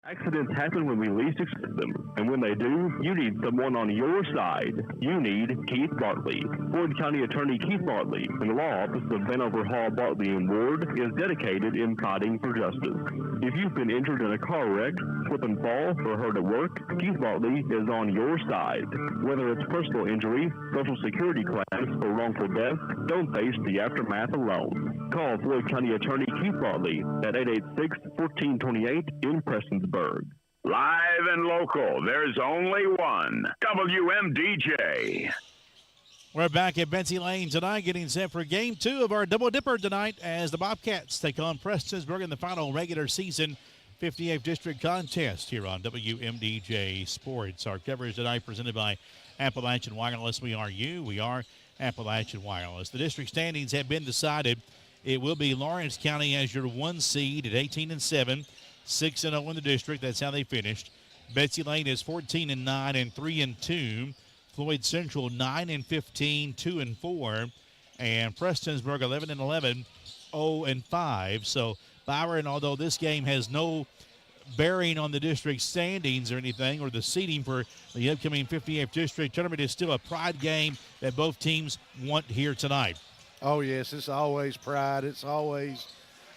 Accidents happen when we least expect them, and when they do, you need someone on your side. You need Keith Bartley. Floyd County Attorney Keith Bartley, in the law office of Vanover Hall, Bartley & Ward, is dedicated in fighting for justice. If you've been injured in a car wreck, slip and fall, or hurt at work, Keith Bartley is on your side. Whether it's personal injury, Social Security claims, or wrongful death, don't face the aftermath alone. Call Floyd County Attorney Keith Bartley at 886-1428 in Prestonsburg. Live and local, there's only one. WMDJ. We're back at Betsy Layne tonight, getting set for Game 2 of our Double Dipper tonight as the Bobcats take on Prestonsburg in the final regular season 58th District contest here on WMDJ Sports. Our coverage tonight presented by Appalachian Wireless. We are you. We are Appalachian Wireless. The district standings have been decided. It will be Lawrence County as your 1 seed at 18-7. 6-0 in the district. That's how they finished. Betsy Layne is 14-9 and 3-2. Floyd Central 9-15, 2-4, and Prestonsburg 11-11, 0-5. So Byron, although this game has no bearing on the district standings or anything, or the seeding for the upcoming 58th district tournament, is still a pride game that both teams want here tonight. Oh yes, it's always pride. It's always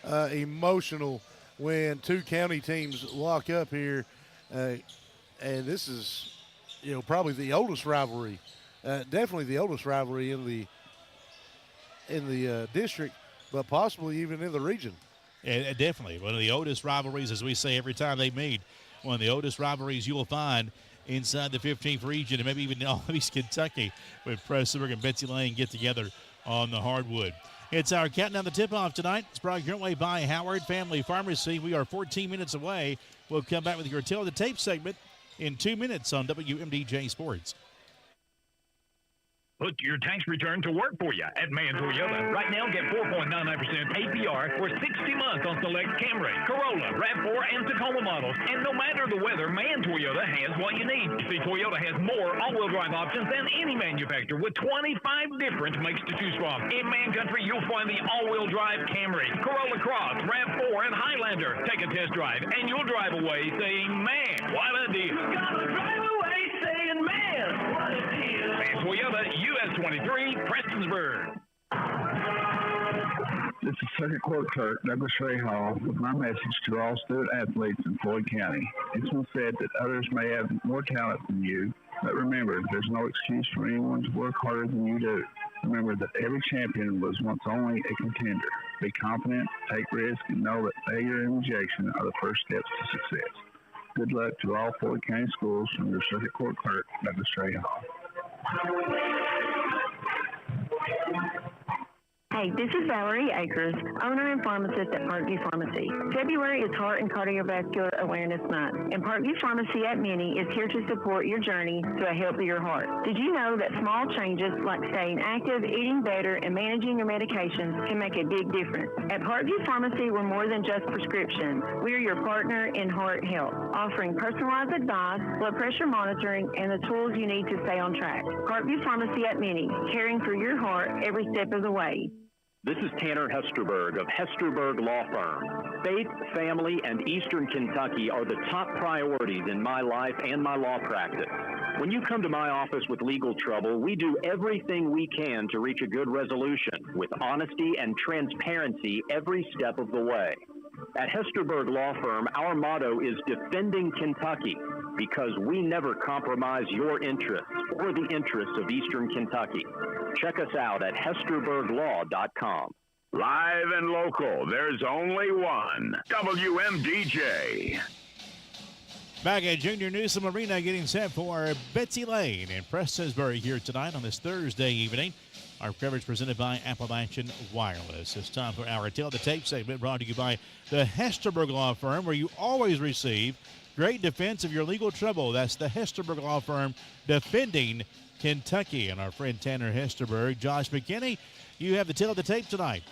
emotional when two county teams lock up here, and this is, probably the oldest rivalry, definitely the oldest rivalry in the district, but possibly even in the region. Yeah, definitely one of the oldest rivalries, as we say every time they meet. One of the oldest rivalries you will find inside the 15th region, and maybe even all of East Kentucky, when Prestonsburg and Betsy Layne get together on the hardwood. It's our countdown to tip-off tonight. It's brought your way by Howard Family Pharmacy. We are 14 minutes away. We'll come back with your Tell the Tape segment in 2 minutes on WMDJ Sports. Put your tax return to work for you at Man Toyota. Right now, get 4.99% APR for 60 months on select Camry, Corolla, RAV4, and Tacoma models. And no matter the weather, Man Toyota has what you need. See, Toyota has more all-wheel drive options than any manufacturer, with 25 different makes to choose from. In Man Country, you'll find the all-wheel drive Camry, Corolla Cross, RAV4, and Highlander. Take a test drive, and you'll drive away saying, man, what a deal. You gotta drive away saying, man, what a deal. Man Toyota, US 23, Prestonsburg. This is Circuit Court Clerk Douglas Ray Hall with my message to all student athletes in Floyd County. It's been said that others may have more talent than you, but remember, there's no excuse for anyone to work harder than you do. Remember that every champion was once only a contender. Be confident, take risks, and know that failure and rejection are the first steps to success. Good luck to all Floyd County schools from your Circuit Court Clerk Douglas Ray Hall. Hey, this is Valerie Akers, owner and pharmacist at Parkview Pharmacy. February is Heart and Cardiovascular Awareness Month, and Parkview Pharmacy at Mini is here to support your journey to a healthier heart. Did you know that small changes like staying active, eating better, and managing your medications can make a big difference? At Parkview Pharmacy, we're more than just prescriptions. We're your partner in heart health, offering personalized advice, blood pressure monitoring, and the tools you need to stay on track. Parkview Pharmacy at Mini, caring for your heart every step of the way. This is Tanner Hesterberg of Hesterberg Law Firm. Faith, family, and Eastern Kentucky are the top priorities in my life and my law practice. When you come to my office with legal trouble, we do everything we can to reach a good resolution with honesty and transparency every step of the way. At Hesterberg Law Firm, our motto is defending Kentucky because we never compromise your interests or the interests of Eastern Kentucky. Check us out at hesterberglaw.com. Live and local, there's only one. WMDJ. Back at Junior Newsom Arena, getting set for Betsy Layne and Prestonsburg here tonight on this Thursday evening. Our coverage presented by Appalachian Wireless. It's time for our Tell the Tape segment, brought to you by the Hesterberg Law Firm, where you always receive great defense of your legal trouble. That's the Hesterberg Law Firm, defending Kentucky. And our friend Tanner Hesterberg. Josh McKinney, you have the Tell the Tape tonight.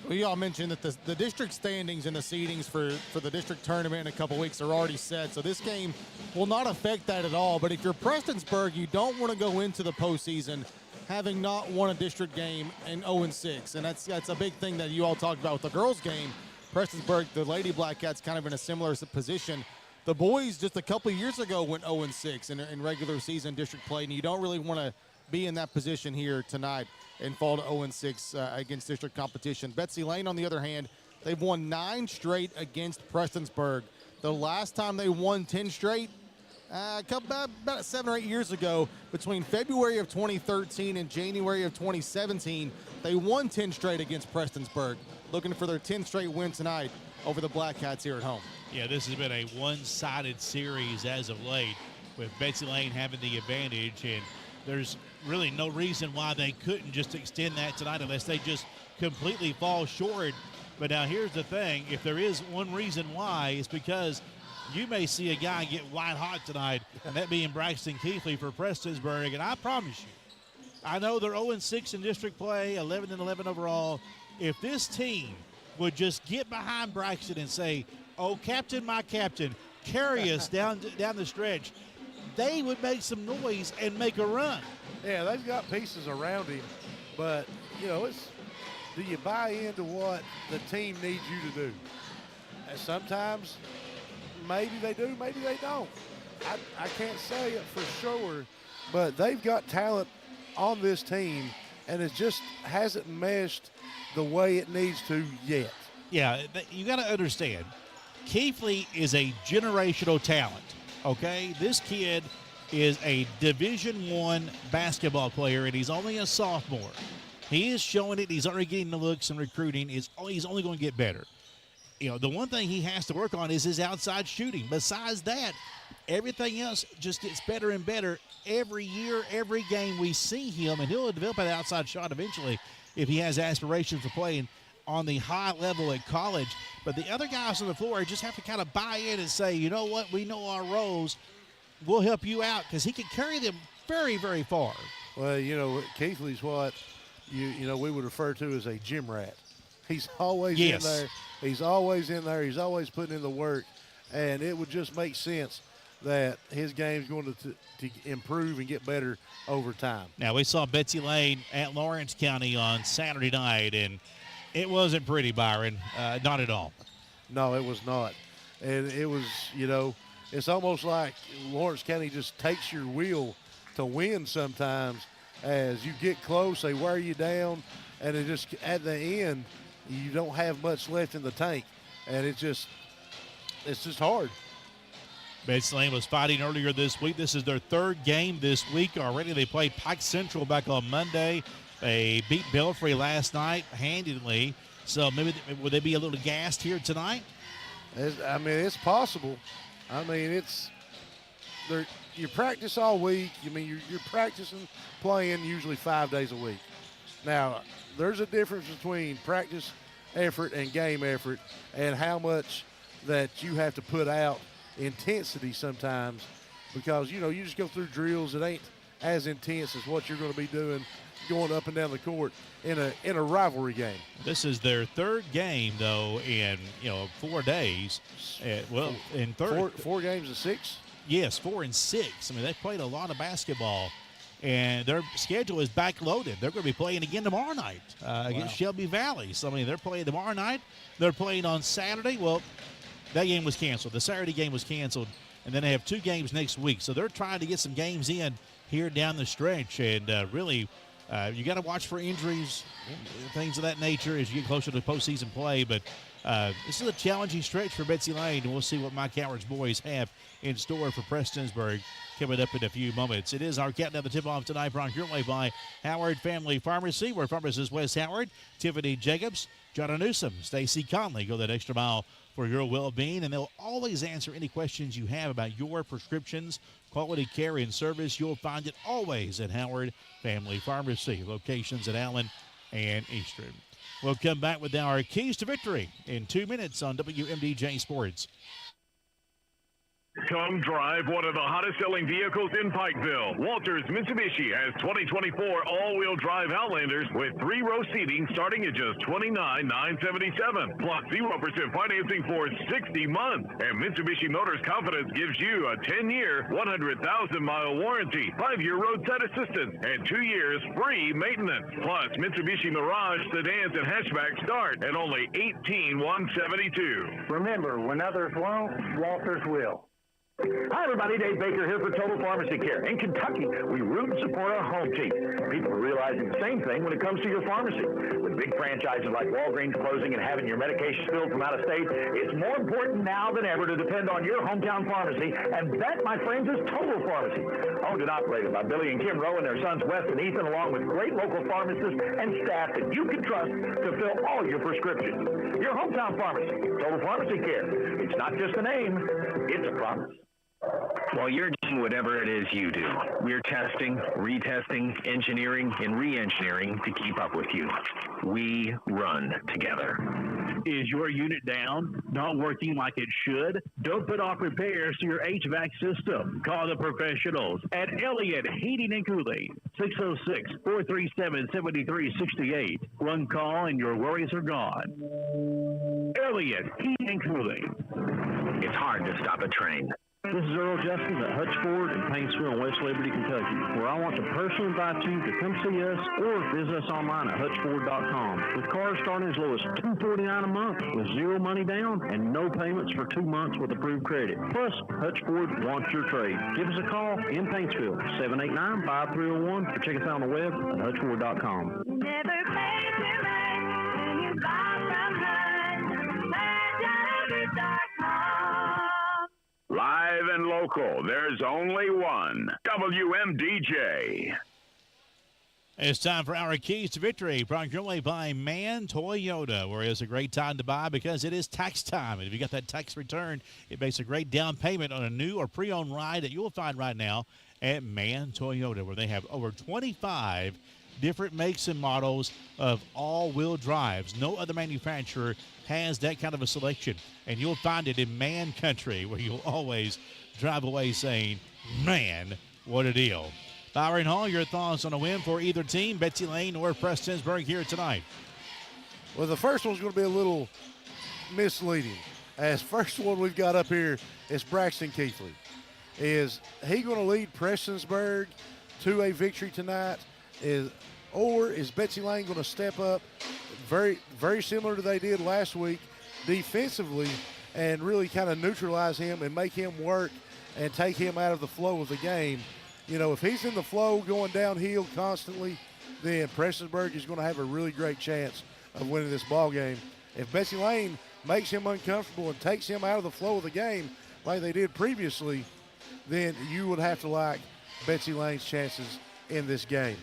Well, you all mentioned that the district standings and the seedings for the district tournament in a couple weeks are already set, so this game will not affect that at all. But if you're Prestonsburg, you don't want to go into the postseason having not won a district game in 0-6, and that's a big thing that you all talked about with the girls' game. Prestonsburg, the Lady Black Cats, kind of in a similar position. The boys just a couple of years ago went 0-6 in regular season district play, and you don't really want to be in that position here tonight and fall to 0-6 against district competition. Betsy Layne, on the other hand, they've won 9 straight against Prestonsburg. The last time they won 10 straight, about 7 or 8 years ago, between February of 2013 and January of 2017, they won 10 straight against Prestonsburg. Looking for their 10th straight win tonight over the Black Cats here at home. Yeah, this has been a one-sided series as of late, with Betsy Layne having the advantage, and there's really no reason why they couldn't just extend that tonight unless they just completely fall short. But now here's the thing, if there is one reason why, it's because you may see a guy get white hot tonight, and that being Braxton Keithley for Prestonsburg. And I promise you, I know they're 0-6 in district play, 11-11 overall. If this team would just get behind Braxton and say, "Oh, captain, my captain, carry us down the stretch," they would make some noise and make a run. Yeah, they've got pieces around him, but, you know, do you buy into what the team needs you to do? And sometimes maybe they do, maybe they don't. I can't say it for sure, but they've got talent on this team, and it just hasn't meshed the way it needs to yet. Yeah, you got to understand, Keithley is a generational talent, okay? This kid is a Division I basketball player, and he's only a sophomore. He is showing it. He's already getting the looks and recruiting. He's only going to get better. You know, the one thing he has to work on is his outside shooting. Besides that, everything else just gets better and better every year, every game we see him, and he'll develop an outside shot eventually if he has aspirations for playing on the high level at college. But the other guys on the floor just have to kind of buy in and say, you know what, we know our roles. We'll help you out, because he can carry them very, very far. Well, you know, Keithley's what you know we would refer to as a gym rat. He's always in there. He's always in there. He's always putting in the work, and it would just make sense that his game's going to improve and get better over time. Now, we saw Betsy Layne at Lawrence County on Saturday night, and it wasn't pretty, Byron. Not at all. No, it was not. And it was, you know, it's almost like Lawrence County just takes your will to win sometimes. As you get close, they wear you down, and it just, at the end, you don't have much left in the tank. And it's just hard. Betsy Layne was fighting earlier this week. This is their 3rd game this week already. They played Pike Central back on Monday. They beat Belfry last night handedly. So maybe would they be a little gassed here tonight? I mean, it's possible. I mean, you practice all week. I mean, you're practicing, playing usually 5 days a week. Now, there's a difference between practice effort and game effort, and how much that you have to put out intensity sometimes, because, you know, you just go through drills that ain't as intense as what you're going to be doing going up and down the court in a rivalry game. This is their 3rd game, though, in 4 days. In 4 games of 6. Yes, 4 and 6. I mean, they played a lot of basketball, and their schedule is backloaded. They're going to be playing again tomorrow night against Shelby Valley. So, I mean, they're playing tomorrow night. They're playing on Saturday. Well, that game was canceled. The Saturday game was canceled, and then they have 2 games next week. So they're trying to get some games in here down the stretch, and really you got to watch for injuries, things of that nature as you get closer to postseason play. But this is a challenging stretch for Betsy Layne, and we'll see what Mike Howard's boys have in store for Prestonsburg coming up in a few moments. It is our countdown to tip-off tonight, brought your way by Howard Family Pharmacy, where pharmacist Wes Howard, Tiffany Jacobs, John Newsom, Stacy Conley go that extra mile for your well-being, and they'll always answer any questions you have about your prescriptions, quality care, and service. You'll find it always at Howard Family Pharmacy, locations at Allen and Eastern. We'll come back with our keys to victory in 2 minutes on WMDJ Sports. Come drive one of the hottest-selling vehicles in Pikeville. Walters Mitsubishi has 2024 all-wheel drive Outlanders with 3-row seating starting at just $29,977, plus 0% financing for 60 months. And Mitsubishi Motors Confidence gives you a 10-year, 100,000-mile warranty, 5-year roadside assistance, and 2 years free maintenance. Plus, Mitsubishi Mirage sedans and hatchbacks start at only $18,172. Remember, when others won't, Walters will. Hi, everybody. Dave Baker here for Total Pharmacy Care. In Kentucky, we root and support our home team. People are realizing the same thing when it comes to your pharmacy. With big franchises like Walgreens closing and having your medication spilled from out of state, it's more important now than ever to depend on your hometown pharmacy. And that, my friends, is Total Pharmacy. Owned and operated by Billy and Kim Rowe and their sons Wes and Ethan, along with great local pharmacists and staff that you can trust to fill all your prescriptions. Your hometown pharmacy, Total Pharmacy Care. It's not just a name, it's a promise. While you're doing whatever it is you do, we're testing, retesting, engineering, and re-engineering to keep up with you. We run together. Is your unit down? Not working like it should? Don't put off repairs to your HVAC system. Call the professionals at Elliott Heating and Cooling, 606-437-7368. One call and your worries are gone. Elliott Heating and Cooling. It's hard to stop a train. This is Earl Justice at Hutch Ford in Paintsville, West Liberty, Kentucky, where I want to personally invite you to come see us or visit us online at hutchford.com. With cars starting as low as $249 a month with zero money down and no payments for 2 months with approved credit. Plus, Hutch Ford wants your trade. Give us a call in Paintsville, 789-5301, or check us out on the web at hutchford.com. Never pay too much when you buy from Hutch.com. Live and local, there's only one. WMDJ. It's time for our keys to victory, brought your way by Man Toyota, where it's a great time to buy because it is tax time. And if you got that tax return, it makes a great down payment on a new or pre-owned ride that you will find right now at Man Toyota, where they have over 25 different makes and models of all-wheel drives. No other manufacturer has that kind of a selection, and you'll find it in Man Country, where you'll always drive away saying, man, what a deal. Byron Hall, your thoughts on a win for either team, Betsy Layne or Prestonsburg here tonight? Well, the first one's going to be a little misleading. As first one we've got up here is Braxton Keithley. Is he going to lead Prestonsburg to a victory tonight? Or is Betsy Layne going to step up very, very similar to they did last week defensively and really kind of neutralize him and make him work and take him out of the flow of the game? You know, if he's in the flow going downhill constantly, then Prestonsburg is going to have a really great chance of winning this ball game. If Betsy Layne makes him uncomfortable and takes him out of the flow of the game like they did previously, then you would have to like Betsy Layne's chances in this game.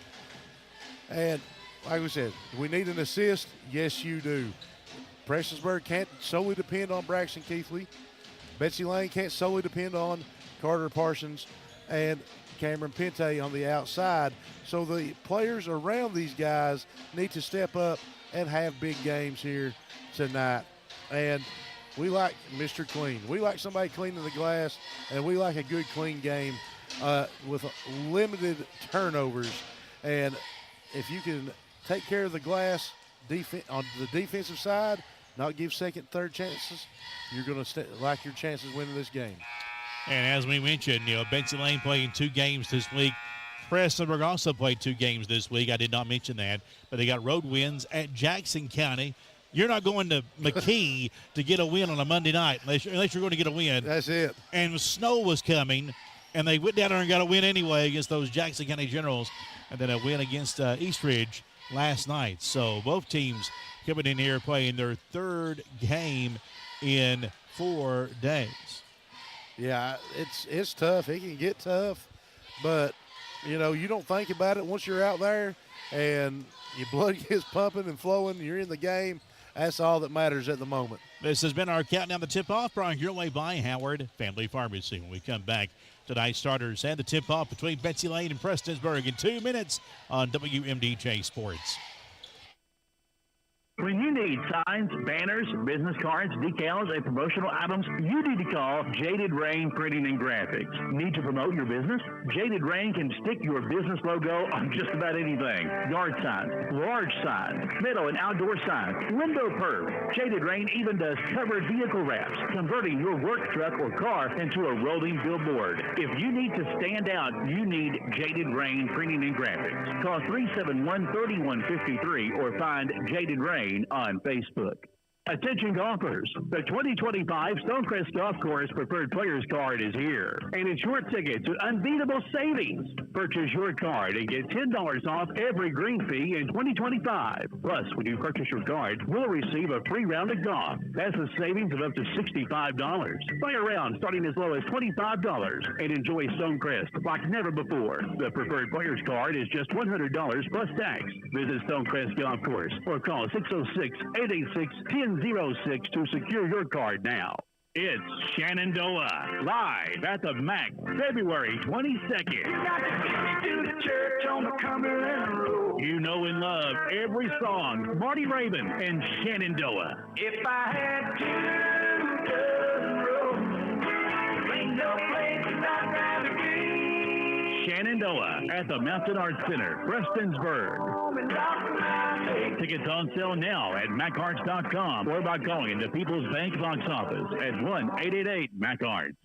And like we said, we need an assist. Yes, you do. Prestonsburg can't solely depend on Braxton Keithley. Betsy Layne can't solely depend on Carter Parsons and Cameron Pente on the outside. So the players around these guys need to step up and have big games here tonight. And we like Mr. Clean. We like somebody cleaning the glass, and we like a good, clean game with limited turnovers. And if you can take care of the glass on the defensive side, not give second, third chances, you're going to like your chances winning this game. And as we mentioned, Betsy Layne playing 2 games this week. Prestonsburg also played 2 games this week. I did not mention that, but they got road wins at Jackson County. You're not going to McKee to get a win on a Monday night unless you're going to get a win. That's it. And snow was coming, and they went down there and got a win anyway against those Jackson County Generals, and then a win against Eastridge last night. So both teams coming in here playing their 3rd game in 4 days. Yeah, it's tough. It can get tough, but, you don't think about it once you're out there and your blood gets pumping and flowing, you're in the game. That's all that matters at the moment. This has been our countdown to tip-off, brought your way by Howard Family Pharmacy. When we come back, tonight's starters and the tip-off between Betsy Layne and Prestonsburg in 2 minutes on WMDJ Sports. When you need signs, banners, business cards, decals, and promotional items, you need to call Jaded Rain Printing and Graphics. Need to promote your business? Jaded Rain can stick your business logo on just about anything. Yard signs, large signs, meadow and outdoor signs, window perf. Jaded Rain even does covered vehicle wraps, converting your work truck or car into a rolling billboard. If you need to stand out, you need Jaded Rain Printing and Graphics. Call 371-3153 or find Jaded Rain on Facebook. Attention golfers, the 2025 Stonecrest Golf Course Preferred Players Card is here, and it's your ticket to unbeatable savings. Purchase your card and get $10 off every green fee in 2025. Plus, when you purchase your card, we'll receive a free round of golf. That's a savings of up to $65. Play around starting as low as $25 and enjoy Stonecrest like never before. The Preferred Players Card is just $100 plus tax. Visit Stonecrest Golf Course or call 606-886-1006 to secure your card now. It's Shenandoah, live at the MAC, February 22nd. To the church on the Cumberland Road. You know and love every song, Marty Raven and Shenandoah. If I had to turn the road, ain't no place I'd rather be. Shenandoah at the Mountain Arts Center, Prestonsburg. Tickets on sale now at macarts.com or by calling the People's Bank box office at 1-888-MAC-ARTS.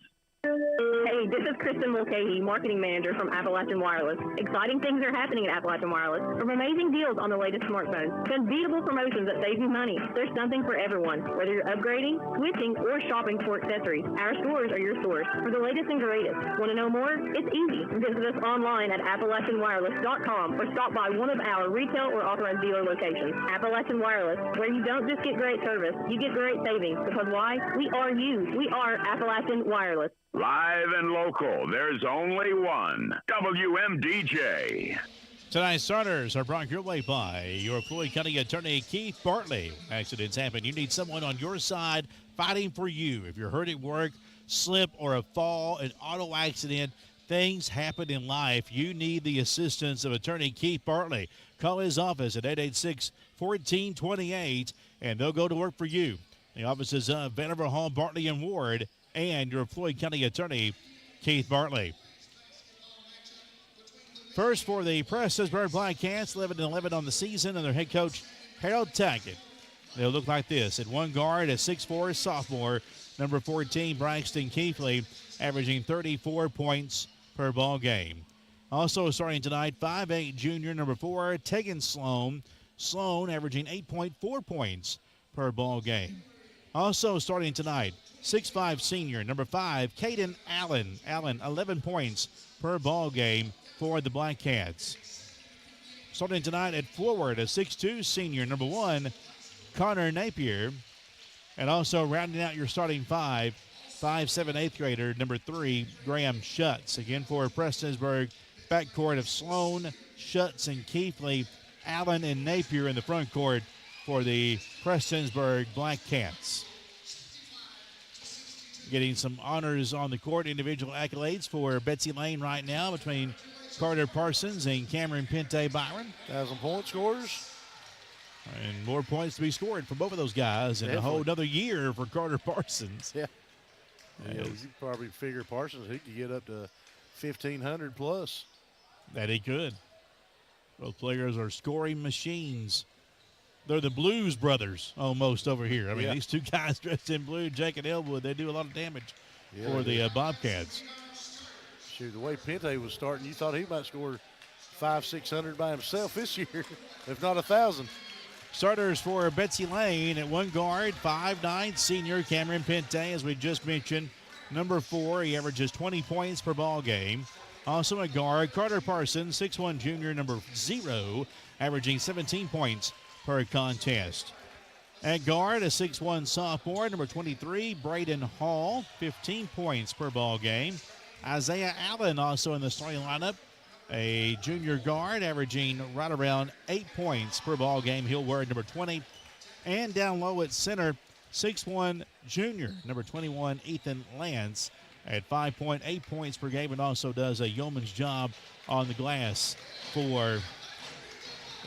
Hey, this is Kristen Mulcahy, Marketing Manager from Appalachian Wireless. Exciting things are happening at Appalachian Wireless. From amazing deals on the latest smartphones to unbeatable promotions that save you money. There's something for everyone, whether you're upgrading, switching, or shopping for accessories. Our stores are your source for the latest and greatest. Want to know more? It's easy. Visit us online at AppalachianWireless.com or stop by one of our retail or authorized dealer locations. Appalachian Wireless, where you don't just get great service, you get great savings. Because why? We are you. We are Appalachian Wireless. Live and local, there's only one. WMDJ. Tonight's starters are brought your way by your Floyd County attorney, Keith Bartley. Accidents happen. You need someone on your side fighting for you. If you're hurt at work, slip or a fall, an auto accident, things happen in life. You need the assistance of attorney Keith Bartley. Call his office at 886-1428, and they'll go to work for you. The offices of Vanderbilt Hall, Bartley, and Ward, and your Floyd County attorney, Keith Bartley. First for the Prestonsburg Blackcats, 11-11 on the season, and their head coach, Harold Tackett. They'll look like this. At one guard, a 6'4" sophomore, number 14, Braxton Keithley, averaging 34 points per ball game. Also starting tonight, 5'8" junior, number 4, Tegan Sloan. Sloan averaging 8.4 points per ball game. Also starting tonight, 6'5" senior, number 5, Caden Allen. Allen, 11 points per ball game for the Blackcats. Starting tonight at forward, a 6'2" senior, number 1, Connor Napier. And also rounding out your starting 5'7" 8th grader, number 3, Graham Schutz. Again for Prestonsburg, backcourt of Sloan, Schutz, and Keithley, Allen, and Napier in the front court for the Prestonsburg Blackcats. Getting some honors on the court, individual accolades for Betsy Layne right now between Carter Parsons and Cameron Pente Byron. 1,000-point scorers. And more points to be scored for both of those guys in a whole another year for Carter Parsons. Yeah. You probably figure Parsons, he could get up to 1,500 plus. That he could. Both players are scoring machines. They're the Blues brothers almost over here. I mean, these two guys dressed in blue, Jake and Elwood, they do a lot of damage for the Bobcats. Shoot, the way Pente was starting, you thought he might score 500-600 by himself this year, if not 1,000. Starters for Betsy Layne at one guard, 5'9" senior Cameron Pente, as we just mentioned. Number 4, he averages 20 points per ball game. Also a guard, Carter Parsons, 6'1" junior, number 0, averaging 17 points per contest. At guard, a 6'1" sophomore, number 23, Braden Hall, 15 points per ball game. Isaiah Allen also in the starting lineup, a junior guard, averaging right around 8 points per ball game. He'll wear number 20. And down low at center, 6'1" junior, number 21, Ethan Lance, at 5.8 points per game, and also does a yeoman's job on the glass for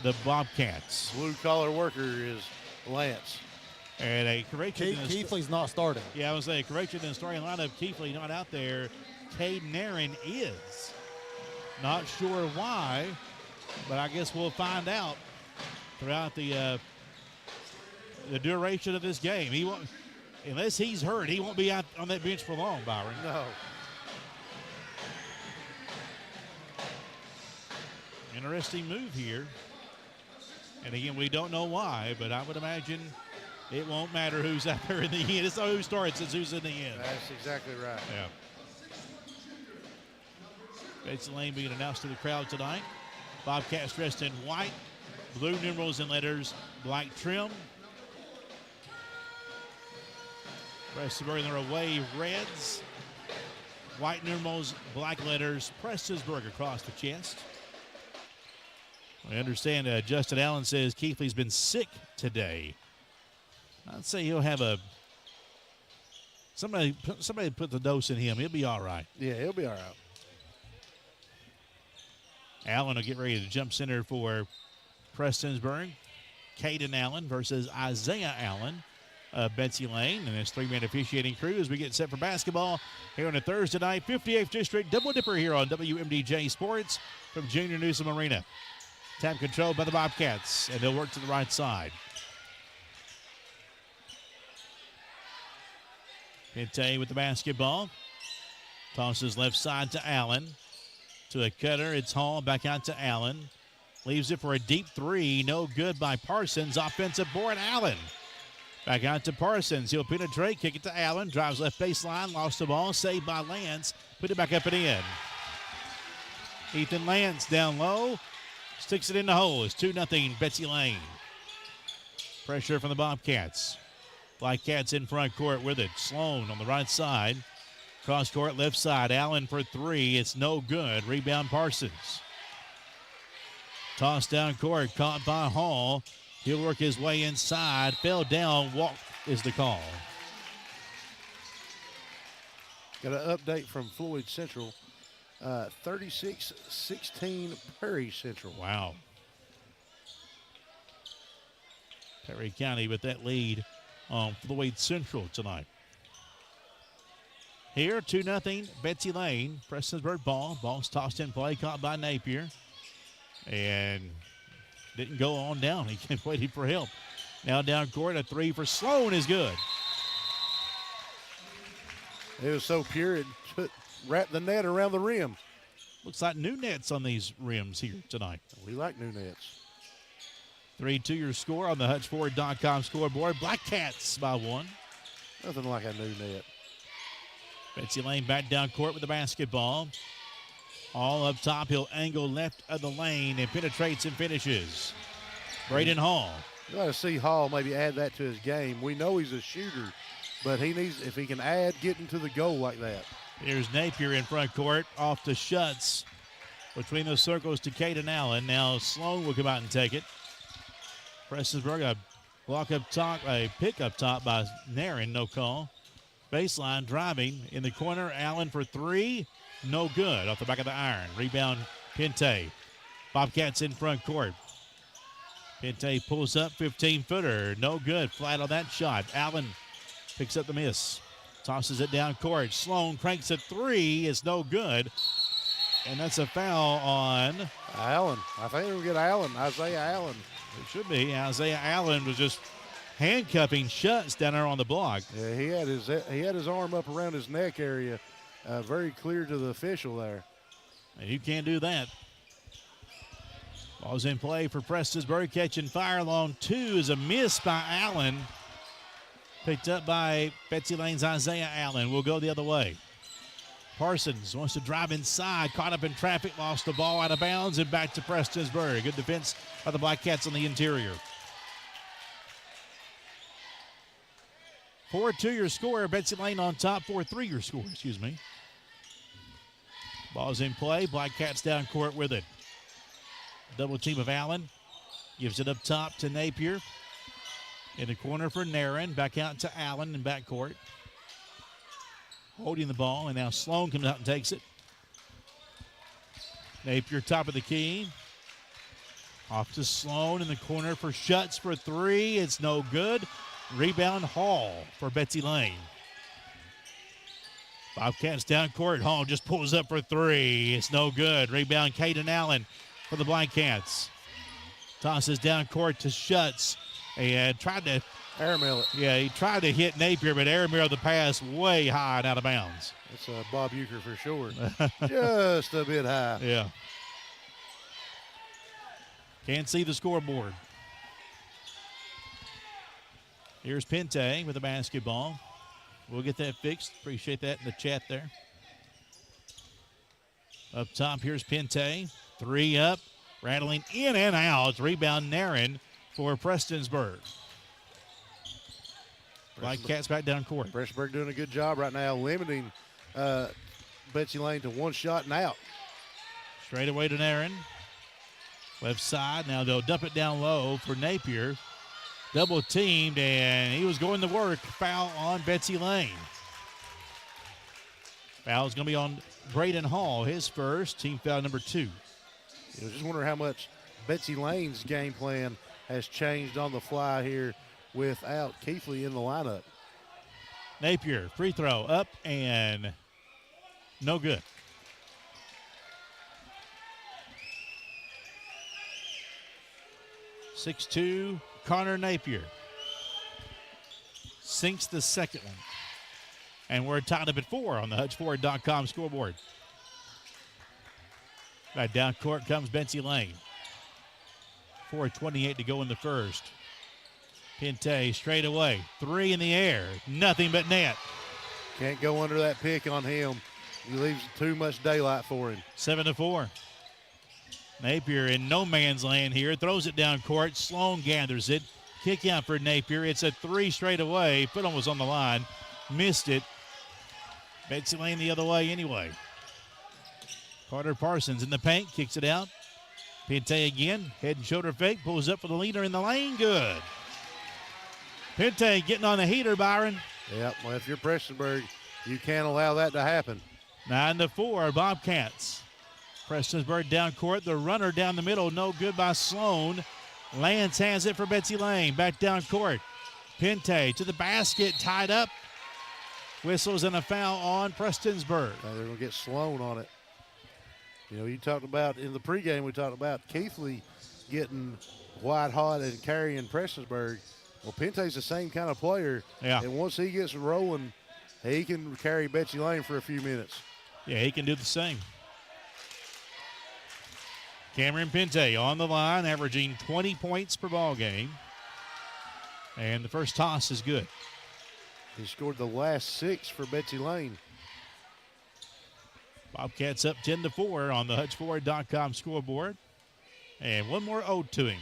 the Bobcats. Blue-collar worker is Lance. And a correction. Keithley's not starting. Yeah, I was saying a correction in the starting lineup. Keithley not out there. Caden Aaron is. Not sure why, but I guess we'll find out throughout the duration of this game. He won't, unless he's hurt, he won't be out on that bench for long, Byron. No. Interesting move here. And again, we don't know why, but I would imagine It won't matter who's out there in the end. It's not who starts, it's who's in the end. That's exactly right. Yeah. Betsy Layne being announced to the crowd tonight. Bobcats dressed in white, blue numerals and letters, black trim. Prestonsburg in their away reds. White numerals, black letters, Prestonsburg across the chest. I understand Justin Allen says Keithley's been sick today. I'd say he'll have somebody put the dose in him. He'll be all right. Yeah, he'll be all right. Allen will get ready to jump center for Prestonsburg. Caden Allen versus Isaiah Allen. Betsy Layne and his three-man officiating crew as we get set for basketball here on a Thursday night, 58th District Double Dipper here on WMDJ Sports from Junior Newsom Arena. Tap controlled by the Bobcats, and they'll work to the right side. Pinte with the basketball. Tosses left side to Allen. To a cutter, it's Hall back out to Allen. Leaves it for a deep three. No good by Parsons. Offensive board, Allen. Back out to Parsons. He'll penetrate, kick it to Allen. Drives left baseline, lost the ball. Saved by Lance. Put it back up and in. Ethan Lance down low. Sticks it in the hole. It's 2-0 Betsy Layne. Pressure from the Bobcats. Blackcats in front court with it. Sloan on the right side. Cross court left side. Allen for three. It's no good. Rebound Parsons. Toss down court. Caught by Hall. He'll work his way inside. Fell down. Walk is the call. Got an update from Floyd Central. 36-16 Perry Central. Wow. Perry County with that lead on Floyd Central tonight. Here, 2-0 Betsy Layne. Prestonsburg ball. Ball's tossed in play. Caught by Napier. And didn't go on down. He kept waiting for help. Now down court. A three for Sloan is good. It was so pure it wrapped the net around the rim. Looks like new nets on these rims here tonight. We like new nets. 3-2 your score on the HutchFord.com scoreboard. Blackcats by one. Nothing like a new net. Betsy Layne back down court with the basketball. All up top. He'll angle left of the lane and penetrates and finishes. Braden Hall. You got to see Hall maybe add that to his game. We know he's a shooter, but he needs, if he can add getting to the goal like that. Here's Napier in front court. Off to Schutz. Between those circles to Caden Allen. Now Sloan will come out and take it. Prestonsburg, a block up top, a pick up top by Nairn, no call. Baseline driving in the corner. Allen for three. No good. Off the back of the iron. Rebound, Pinte. Bobcats in front court. Pinte pulls up, 15-footer. No good. Flat on that shot. Allen picks up the miss. Tosses it down court. Sloan cranks a three. It's no good. And that's a foul on Allen. I think we'll get Allen. Isaiah Allen. It should be. Isaiah Allen was just handcuffing Schutz down there on the block. Yeah, he had his arm up around his neck area, very clear to the official there. And you can't do that. Ball's in play for Prestonsburg, catching fire. Long two is a miss by Allen. Picked up by Betsy Layne's Isaiah Allen. Will go the other way. Parsons wants to drive inside, caught up in traffic, lost the ball out of bounds, and back to Prestonsburg. Good defense by the Blackcats on the interior. 4-2 your score. Betsy Layne on top. 4-3 your score, excuse me. Ball's in play. Blackcats down court with it. Double team of Allen. Gives it up top to Napier. In the corner for Nairn. Back out to Allen in backcourt. Holding the ball, and now Sloan comes out and takes it. Napier top of the key. Off to Sloan in the corner for Schutz for three. It's no good. Rebound Hall for Betsy Layne. Bobcats down court. Hall just pulls up for three. It's no good. Rebound Caden Allen for the Blackcats. Tosses down court to Schutz and tried to airmail it. Yeah, he tried to hit Napier, but airmailed the pass way high and out of bounds. That's Bob Euchre for sure. Just a bit high. Yeah. Can't see the scoreboard. Here's Pente with the basketball. We'll get that fixed. Appreciate that in the chat there. Up top, here's Pente. 3 up, rattling in and out. Rebound, Naren for Prestonsburg. Cats back down court. Prestonsburg doing a good job right now, limiting Betsy Layne to 1 shot and out. Straight away to Naren. Left side. Now they'll dump it down low for Napier. Double teamed, and he was going to work. Foul on Betsy Layne. Foul is going to be on Braden Hall, his first, team foul number 2. Just wonder how much Betsy Layne's game plan has changed on the fly here without Keithley in the lineup. Napier, free throw, up and no good. (6'2", Connor Napier sinks the second one. And we're tied up at 4 on the HutchFord.com scoreboard. Right down court comes Betsy Layne. 4:28 to go in the first. Pente straight away. 3 in the air. Nothing but net. Can't go under that pick on him. He leaves too much daylight for him. 7-4. Napier in no man's land here. Throws it down court. Sloan gathers it. Kick out for Napier. It's a 3 straight away. Foot was on the line. Missed it. Betsy Layne the other way anyway. Carter Parsons in the paint. Kicks it out. Pente again. Head and shoulder fake. Pulls up for the leader in the lane. Good. Pente getting on the heater, Byron. Yep. Well, if you're Prestonsburg, you can't allow that to happen. 9-4, Bobcats. Prestonsburg down court. The runner down the middle. No good by Sloan. Lance has it for Betsy Layne. Back down court. Pente to the basket. Tied up. Whistles and a foul on Prestonsburg. They're going to get Sloan on it. You know, you talked about in the pregame, we talked about Keithley getting white hot and carrying Prestonsburg. Well, Pente's the same kind of player. Yeah. And once he gets rolling, he can carry Betsy Layne for a few minutes. Yeah, he can do the same. Cameron Pente on the line, averaging 20 points per ball game. And the first toss is good. He scored the last 6 for Betsy Layne. Bobcats up 10-4 on the HutchFord.com scoreboard. And one more ode to him.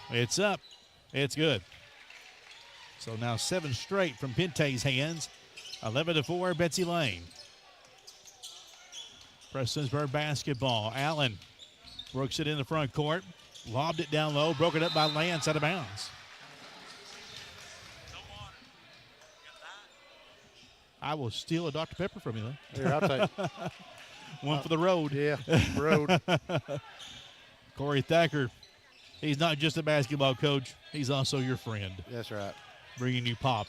It's up. It's good. So now 7 straight from Pente's hands. 11-4, Betsy Layne. Prestonsburg basketball. Allen works it in the front court. Lobbed it down low. Broke it up by Lance out of bounds. I will steal a Dr. Pepper from you, then. Here, I'll take One for the road. Yeah, road. Corey Thacker, he's not just a basketball coach. He's also your friend. That's right. Bringing you pop.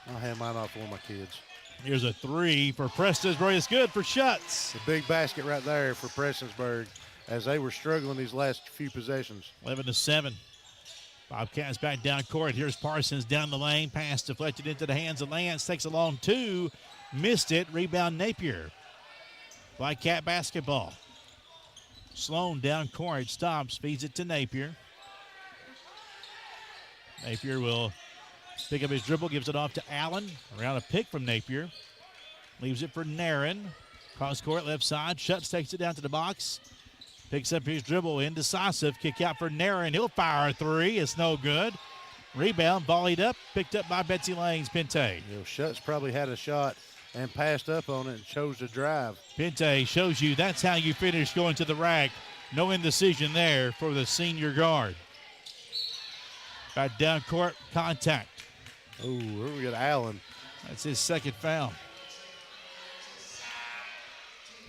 I'll hand mine off to one of my kids. Here's a 3 for Prestonsburg. It's good for Schutz. The big basket right there for Prestonsburg as they were struggling these last few possessions. 11-7. Bobcats back down court. Here's Parsons down the lane. Pass deflected into the hands of Lance. Takes a long 2. Missed it. Rebound Napier. Cat basketball. Sloan down court. Stops. Feeds it to Napier. Napier will pick up his dribble. Gives it off to Allen. Around a pick from Napier. Leaves it for Naren. Cross court left side. Schutz takes it down to the box. Picks up his dribble, indecisive. Kick out for Naren. He'll fire a 3. It's no good. Rebound, volleyed up, picked up by Betsy Layne's Pente. You know, Schutz probably had a shot and passed up on it and chose to drive. Pente shows you that's how you finish going to the rack. No indecision there for the senior guard. Back down court, contact. Oh, here we got Allen. That's his second foul.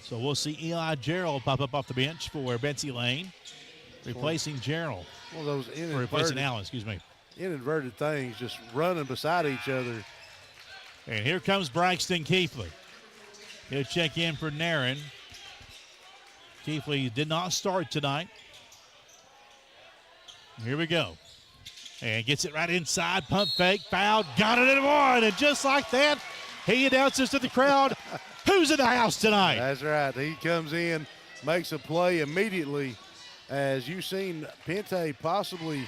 So we'll see Eli Gerald pop up off the bench for Betsy Layne, replacing Gerald. One of those replacing Allen, excuse me. Inadvertent things, just running beside each other. And here comes Braxton Keithley. He'll check in for Naren. Keithley did not start tonight. Here we go. And gets it right inside. Pump fake. Fouled. Got it in 1. And just like that, he announces to the crowd, who's in the house tonight? That's right. He comes in, makes a play immediately, as you seen Pente possibly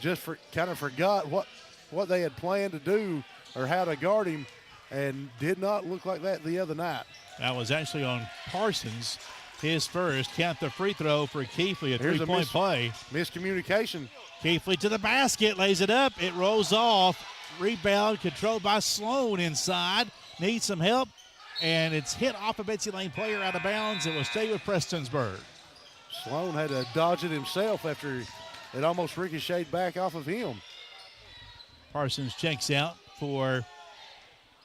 just kind of forgot what they had planned to do or how to guard him, and did not look like that the other night. That was actually on Parsons, his first. Count the free throw for Keithley, a three-point play. Miscommunication. Keithley to the basket, lays it up. It rolls off. Rebound controlled by Sloan inside. Needs some help, and it's hit off a Betsy Layne player out of bounds. It will stay with Prestonsburg. Sloan had to dodge it himself after it almost ricocheted back off of him. Parsons checks out for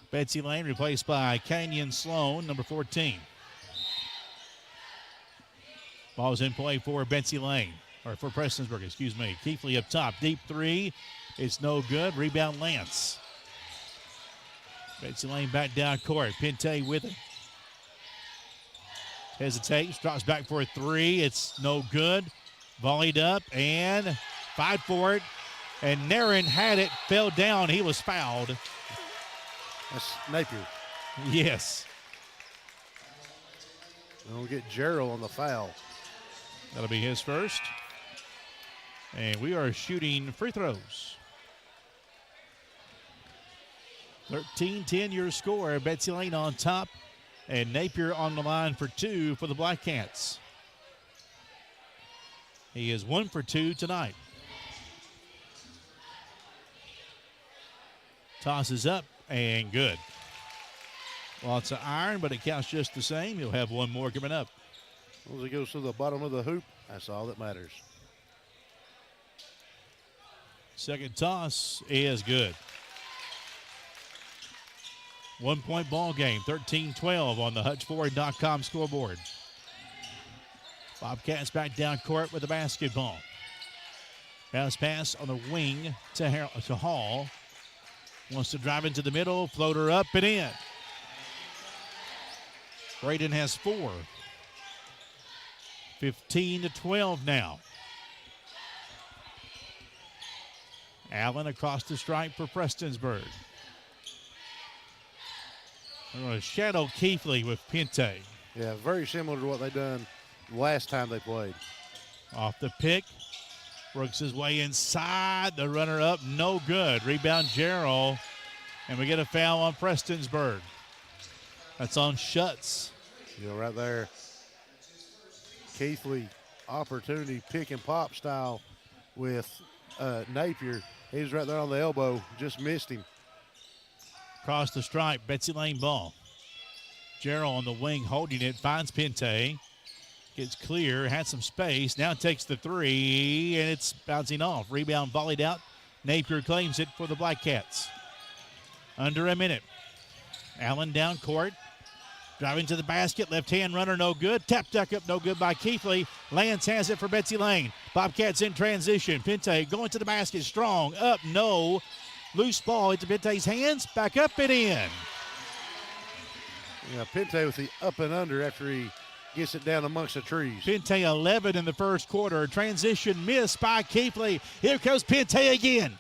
Betsy Layne, replaced by Kenyon Sloan, number 14. Ball's in play for Betsy Layne, or for Prestonsburg, excuse me. Keithley up top, deep three. It's no good. Rebound Lance. Betsy Layne back down court. Pente with it. Hesitates, drops back for a three. It's no good. Volleyed up and fight for it. And Naren had it, fell down. He was fouled. That's Napier. Yes. We'll get Gerald on the foul. That'll be his first. And we are shooting free throws. 13-10 your score. Betsy Layne on top. And Napier on the line for two for the Black Cats. He is 1 for 2 tonight. Tosses up and good. Lots of iron, but it counts just the same. He'll have one more coming up. As long as it goes to the bottom of the hoop, that's all that matters. Second toss is good. 1 point ball game, 13-12 on the HutchFord.com scoreboard. Bobcats back down court with the basketball. Bounce pass on the wing to Hall. Wants to drive into the middle, floater up and in. Braden has 4. 15-12 now. Allen across the stripe for Prestonsburg. They're going to shadow Keithley with Pente. Yeah, very similar to what they done last time they played. Off the pick. Works his way inside. The runner up, no good. Rebound Gerald. And we get a foul on Prestonsburg. That's on Schutz. You know, right there. Keithley, opportunity, pick and pop style with Napier. He was right there on the elbow, just missed him. Across the stripe, Betsy Layne ball. Gerald on the wing holding it, finds Pente. Gets clear, had some space, now takes the three, and it's bouncing off. Rebound volleyed out. Napier claims it for the Black Cats. Under a minute. Allen down court. Driving to the basket, left-hand runner, no good. Tap duck up, no good by Keithley. Lance has it for Betsy Layne. Bobcats in transition. Pente going to the basket, strong, up, no. Loose ball into Pente's hands, back up and in. Yeah, Pente with the up and under after he gets it down amongst the trees. Pente 11 in the first quarter. Transition missed by Keithley. Here comes Pente again.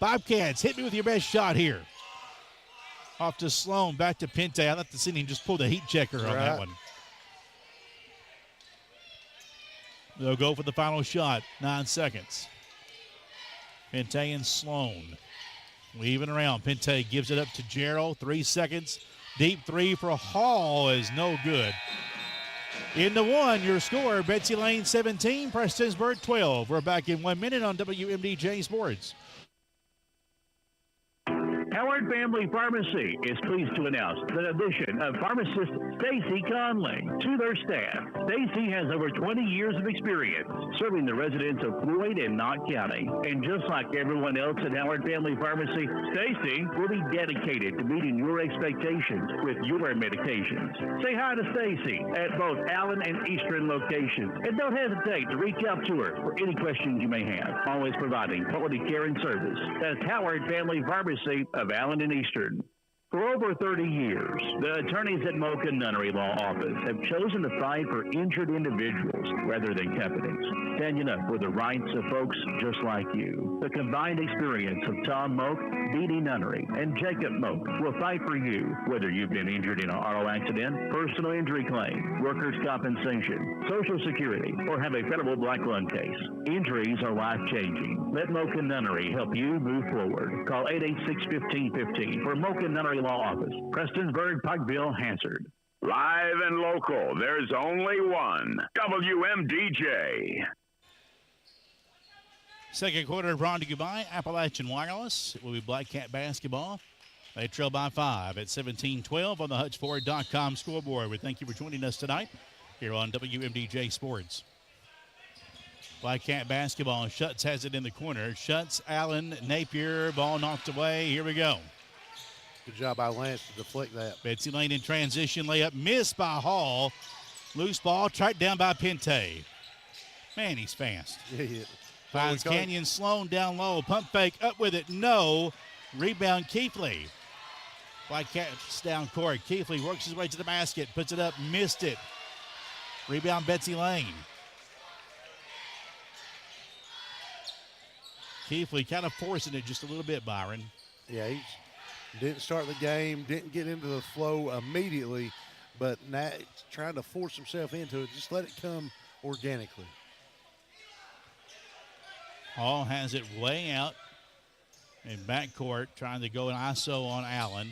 Bobcats, hit me with your best shot here. Off to Sloan, back to Pente. I let the city just pull the heat checker on that one. They'll go for the final shot. 9 seconds. Pente and Sloan weaving around. Pente gives it up to Gerald. 3 seconds. Deep three for Hall is no good. In the one, your score, Betsy Layne 17, Prestonsburg 12. We're back in 1 minute on WMDJ Sports. Howard Family Pharmacy is pleased to announce the addition of pharmacist Stacy Conley to their staff. Stacy has over 20 years of experience serving the residents of Floyd and Knott County. And just like everyone else at Howard Family Pharmacy, Stacy will be dedicated to meeting your expectations with your medications. Say hi to Stacy at both Allen and Eastern locations. And don't hesitate to reach out to her for any questions you may have. Always providing quality care and service. That's Howard Family Pharmacy of Allen and Eastern. For over 30 years, the attorneys at Mocha Nunnery Law Office have chosen to fight for injured individuals rather than companies, standing up for the rights of folks just like you. The combined experience of Tom Moak, Dee Dee Nunnery, and Jacob Moak will fight for you, whether you've been injured in an auto accident, personal injury claim, workers' compensation, Social Security, or have a federal black lung case. Injuries are life-changing. Let Mocha Nunnery help you move forward. Call 886-1515 for Mocha Nunnery Law Office, Prestonsburg, Pikeville, Hansard. Live and local, there's only one. WMDJ. Second quarter brought to you by Appalachian Wireless. It will be Black Cat basketball. They trail by 5 at 17-12 on the HutchFord.com scoreboard. We thank you for joining us tonight here on WMDJ Sports. Black Cat basketball. Schutz has it in the corner. Schutz, Allen, Napier, ball knocked away. Here we go. Good job by Lance to deflect that. Betsy Layne in transition layup, missed by Hall. Loose ball, tracked down by Pente. Man, he's fast. Yeah. Finds Canyon Sloan down low. Pump fake, up with it, no. Rebound, Keithley. Black Cats down court. Keithley works his way to the basket, puts it up, missed it. Rebound, Betsy Layne. Keithley kind of forcing it just a little bit, Byron. Yeah, he didn't start the game, didn't get into the flow immediately, but now he's trying to force himself into it. Just let it come organically. Hall has it way out in backcourt, trying to go an ISO on Allen.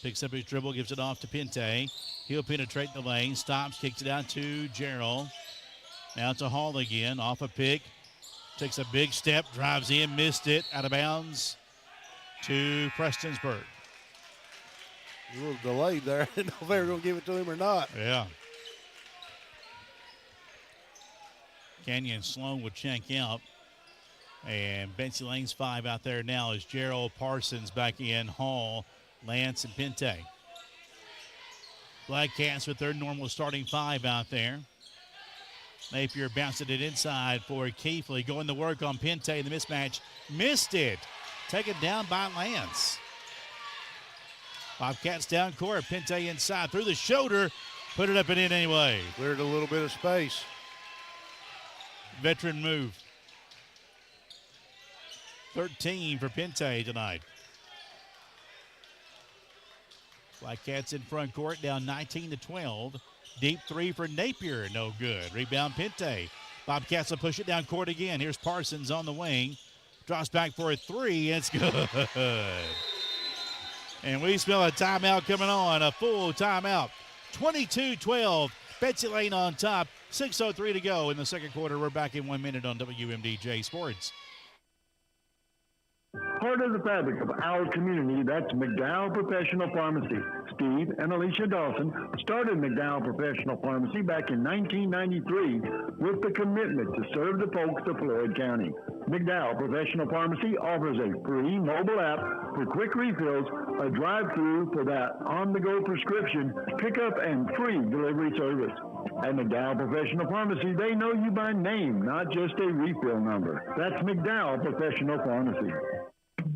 Picks up his dribble, gives it off to Pente. He'll penetrate the lane, stops, kicks it out to Gerald. Now to Hall again, off a pick. Takes a big step, drives in, missed it, out of bounds to Prestonsburg. A little delayed there. I didn't know if they were going to give it to him or not. Yeah. Canyon Sloan would check out. And Betsy Layne's 5 out there now is Gerald, Parsons back in, Hall, Lance, and Pente. Black Cats with their normal starting 5 out there. Napier bouncing it inside for Keithley. Going to work on Pente in the mismatch. Missed it. Taken down by Lance. Bobcats down court. Pente inside through the shoulder. Put it up and in anyway. Cleared a little bit of space. Veteran move. 13 for Pente tonight. Black Cats in front court, down 19-12. Deep three for Napier, no good. Rebound Pente. Bobcats will push it down court again. Here's Parsons on the wing. Drops back for a three. It's good. And we smell a timeout coming on, a full timeout. 22-12. Betsy Layne on top. 6:03 to go in the second quarter. We're back in 1 minute on WMDJ Sports. Part of the fabric of our community, that's McDowell Professional Pharmacy. Steve and Alicia Dawson started McDowell Professional Pharmacy back in 1993 with the commitment to serve the folks of Floyd County. McDowell Professional Pharmacy offers a free mobile app for quick refills, a drive-through for that on-the-go prescription, pickup, and free delivery service. At McDowell Professional Pharmacy, they know you by name, not just a refill number. That's McDowell Professional Pharmacy.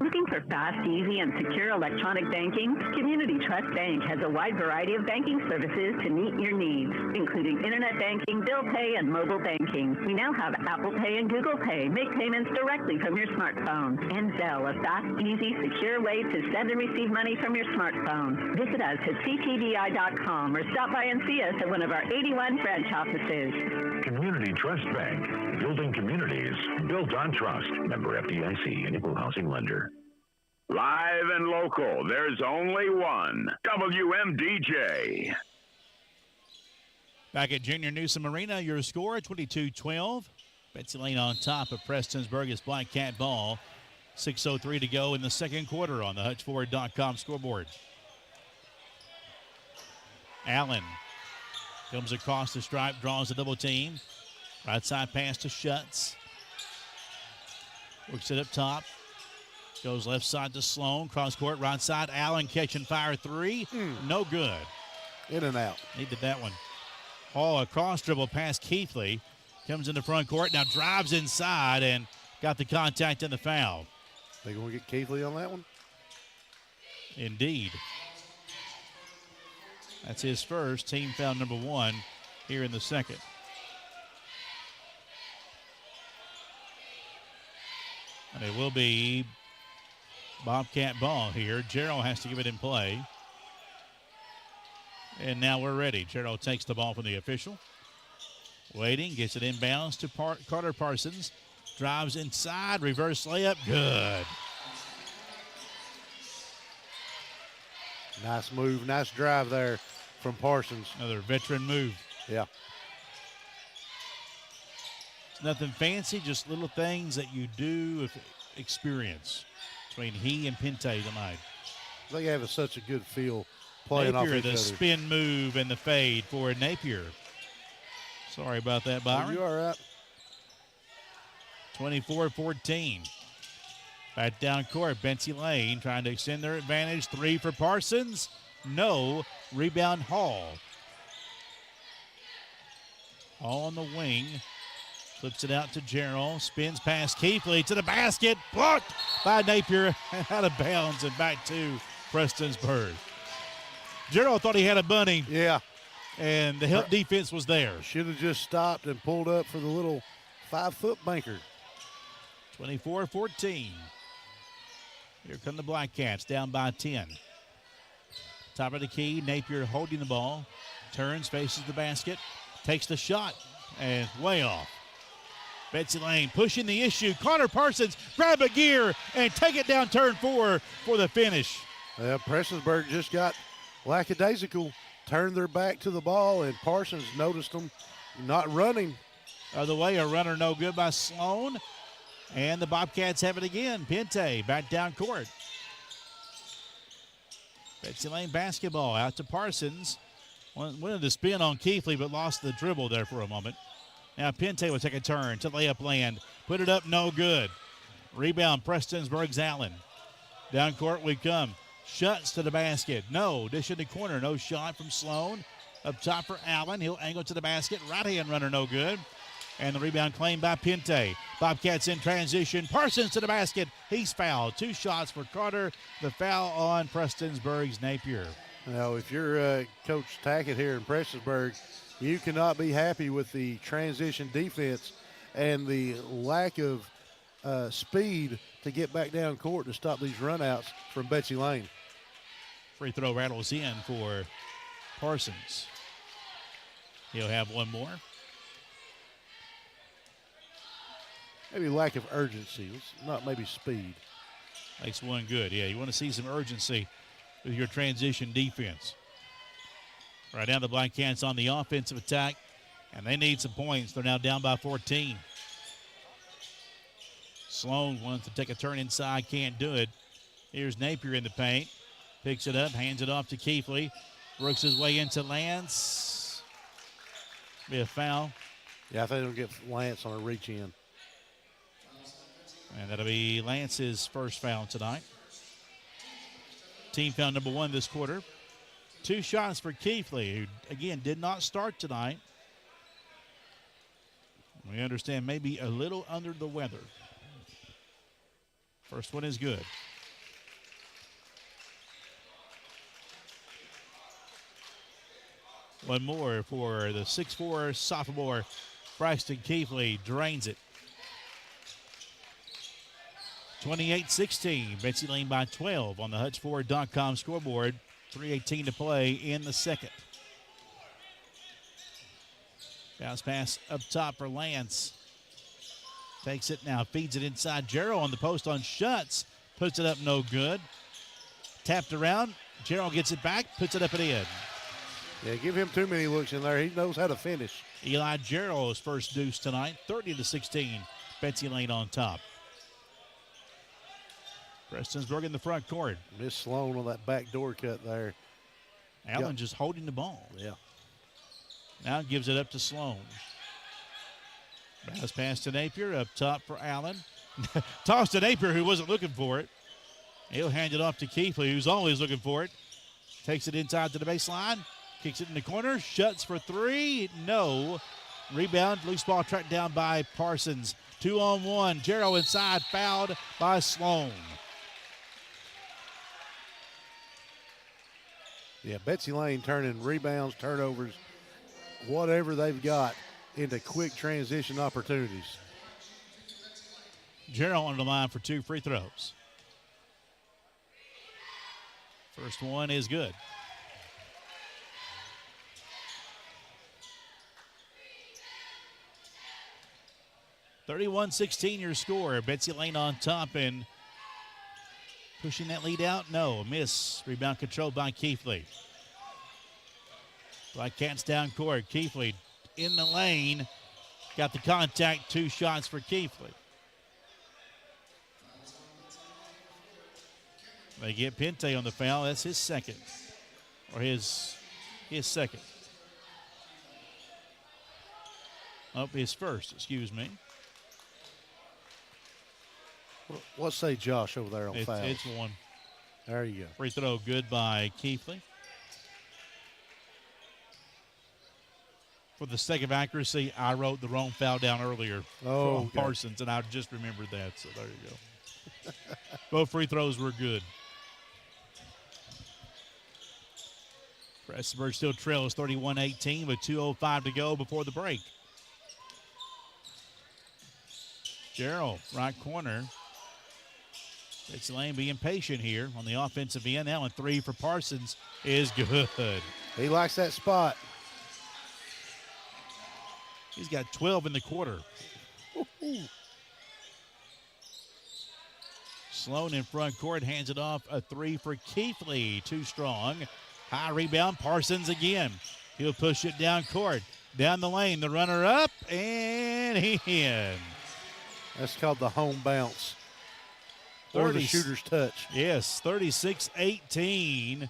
Looking for fast, easy, and secure electronic banking? Community Trust Bank has a wide variety of banking services to meet your needs, including internet banking, bill pay, and mobile banking. We now have Apple Pay and Google Pay. Make payments directly from your smartphone. And Zelle, a fast, easy, secure way to send and receive money from your smartphone. Visit us at ctbi.com or stop by and see us at one of our 81 branch offices. Community Trust Bank, building communities, built on trust. Member FDIC, and equal housing lender. Live and local, there's only one. WMDJ. Back at Junior Newsom Arena, your score 22-12. Betsy Layne on top of Prestonsburg is Black Cat ball. 6:03 to go in the second quarter on the HutchFord.com scoreboard. Allen comes across the stripe, draws a double team. Right side pass to Schutz. Works it up top. Goes left side to Sloan. Cross court, right side. Allen catch and fire three. No good. In and out. Needed that one. Hall, a cross dribble past Keithley. Comes into front court. Now drives inside and got the contact and the foul. They going to get Keithley on that one? Indeed. That's his first, team foul number 1 here in the second. And it will be Bobcat ball here. Gerald has to give it in play. And now we're ready. Gerald takes the ball from the official. Waiting, gets it inbounds to Carter Parsons. Drives inside, reverse layup, good. Nice move, nice drive there from Parsons. Another veteran move. Yeah. It's nothing fancy, just little things that you do with experience between he and Pinte tonight. They have such a good feel playing off Napier, each the other. spin move and the fade for Napier. Sorry about that, Byron. You all right? 24-14. Back down court, Betsy Layne trying to extend their advantage. 3 for Parsons. No. Rebound Hall. Hall on the wing. Flips it out to Gerald. Spins past Keithley to the basket. Blocked by Napier. Out of bounds and back to Prestonsburg. Gerald thought he had a bunny. Yeah. And the help defense was there. Should have just stopped and pulled up for the little 5-foot banker. 24-14. Here come the Black Cats, down by 10. Top of the key, Napier holding the ball. Turns, faces the basket. Takes the shot, and way off. Betsy Layne pushing the issue. Carter Parsons grab a gear and take it down turn 4 for the finish. Prestonsburg just got lackadaisical, turned their back to the ball, and Parsons noticed them not running. Other way, a runner no good by Sloan. And the Bobcats have it again. Pinte back down court. Betsy Layne basketball out to Parsons. Wanted to spin on Keithley, but lost the dribble there for a moment. Now Pinte will take a turn to layup land. Put it up, no good. Rebound, Prestonsburg's Allen. Down court we come. Shuts to the basket. No. Dish in the corner. No shot from Sloan. Up top for Allen. He'll angle to the basket. Right-hand runner, no good. And the rebound claimed by Pinte. Bobcats in transition. Parsons to the basket. He's fouled. 2 shots for Carter. The foul on Prestonsburg's Napier. Now, if you're Coach Tackett here in Prestonsburg, you cannot be happy with the transition defense and the lack of speed to get back down court to stop these runouts from Betsy Layne. Free throw rattles in for Parsons. He'll have one more. Maybe lack of urgency. It's not maybe speed. Makes one good. Yeah, you want to see some urgency with your transition defense. Right now the Black Cats on the offensive attack, and they need some points. They're now down by 14. Sloan wants to take a turn inside, can't do it. Here's Napier in the paint. Picks it up, hands it off to Keithley. Works his way into Lance. Be a foul. Yeah, I think they'll get Lance on a reach in. And that'll be Lance's first foul tonight. Team foul number 1 this quarter. 2 shots for Keithley, who, again, did not start tonight. We understand maybe a little under the weather. First one is good. One more for the 6'4" sophomore Braxton Keithley. Drains it. 28-16. Betsy Layne by 12 on the HutchFord.com scoreboard. 3:18 to play in the second. Bounce pass up top for Lance. Takes it now, feeds it inside. Gerald on the post on Schutz. Puts it up, no good. Tapped around. Gerald gets it back, puts it up and in. Yeah, give him too many looks in there. He knows how to finish. Eli Gerald's first deuce tonight, 30-16. Betsy Layne on top. Prestonsburg in the front court. Miss Sloan on that backdoor cut there. Allen just holding the ball. Yeah. Now gives it up to Sloan. Bounce pass to Napier, up top for Allen. Toss to Napier, who wasn't looking for it. He'll hand it off to Keithley, who's always looking for it. Takes it inside to the baseline. Kicks it in the corner. Shuts for 3. No. Rebound. Loose ball tracked down by Parsons. 2-on-1. Gerald inside. Fouled by Sloan. Yeah, Betsy Layne turning rebounds, turnovers, whatever they've got into quick transition opportunities. Gerald on the line for 2 free throws. First one is good. (31-16) your score. Betsy Layne on top and pushing that lead out. No, a miss. Rebound controlled by Keithley. Black Cats down court. Keithley in the lane. Got the contact. 2 shots for Keithley. They get Pente on the foul. That's his second. Or his second. Oh, his first, excuse me. What say Josh over there on fouls? It's one. There you go. Free throw good by Keithley. For the sake of accuracy, I wrote the wrong foul down earlier from Parsons, and I just remembered that, so there you go. Both free throws were good. Prestonsburg still trails 31-18 with 2:05 to go before the break. Gerald, right corner. Betsy Layne being patient here on the offensive end. Now, and 3 for Parsons is good. He likes that spot. He's got 12 in the quarter. Sloan in front court hands it off. A 3 for Keithley. Too strong. High rebound. Parsons again. He'll push it down court. Down the lane. The runner up. And he in. That's called the home bounce. Or the shooter's touch. Yes, 36-18.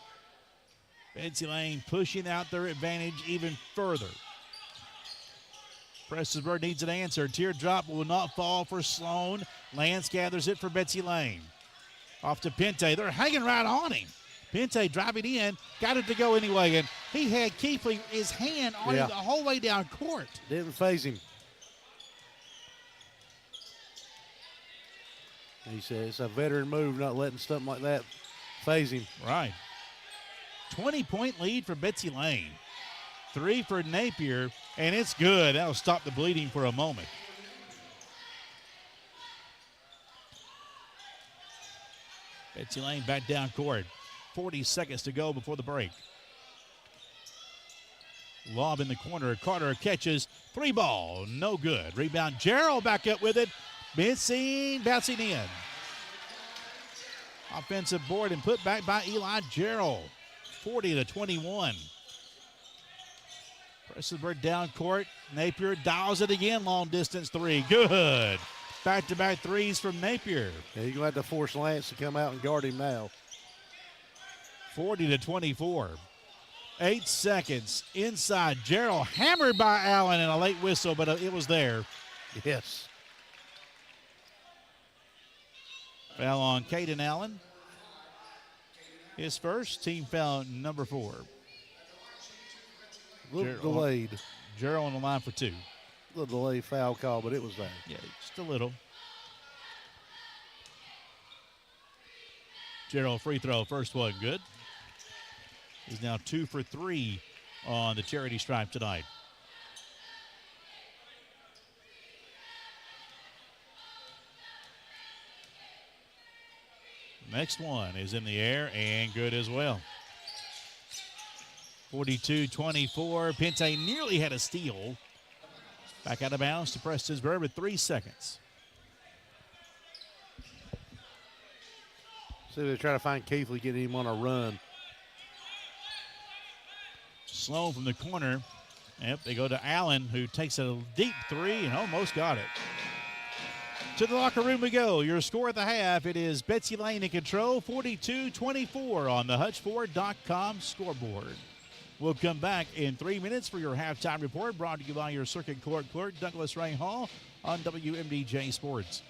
Betsy Layne pushing out their advantage even further. Prestonsburg needs an answer. Teardrop will not fall for Sloan. Lance gathers it for Betsy Layne. Off to Pente. They're hanging right on him. Pente driving in. Got it to go anyway. And he had Keithley his hand on him the whole way down court. Didn't phase him. He said it's a veteran move, not letting something like that phase him. Right. 20-point lead for Betsy Layne. 3 for Napier, and it's good. That'll stop the bleeding for a moment. Betsy Layne back down court. 40 seconds to go before the break. Lob in the corner. Carter catches. 3 ball. No good. Rebound. Gerald back up with it. Bouncing in. Offensive board and put back by Eli Gerald. 40-21. Prestonsburg down court. Napier dials it again. Long distance 3. Good. Back-to-back threes from Napier. Yeah, you're going to have to force Lance to come out and guard him now. 40-24. 8 seconds. Inside. Gerald hammered by Allen and a late whistle, but it was there. Yes. Foul on Caden Allen. His first, team foul number 4. A little delayed. Gerald on the line for 2. A little delayed foul call, but it was there. Yeah, just a little. Gerald free throw, first one good. He's now 2 for 3 on the charity stripe tonight. Next one is in the air and good as well. 42-24. Pente nearly had a steal. Back out of bounds to Prestonsburg with 3 seconds. So they're trying to find Keithley, getting him on a run. Sloan from the corner. Yep, they go to Allen, who takes a deep 3 and almost got it. To the locker room we go. Your score at the half, it is Betsy Layne in control, 42-24 on the HutchFord.com scoreboard. We'll come back in 3 minutes for your halftime report, brought to you by your circuit court clerk, Douglas Ray Hall, on WMDJ Sports.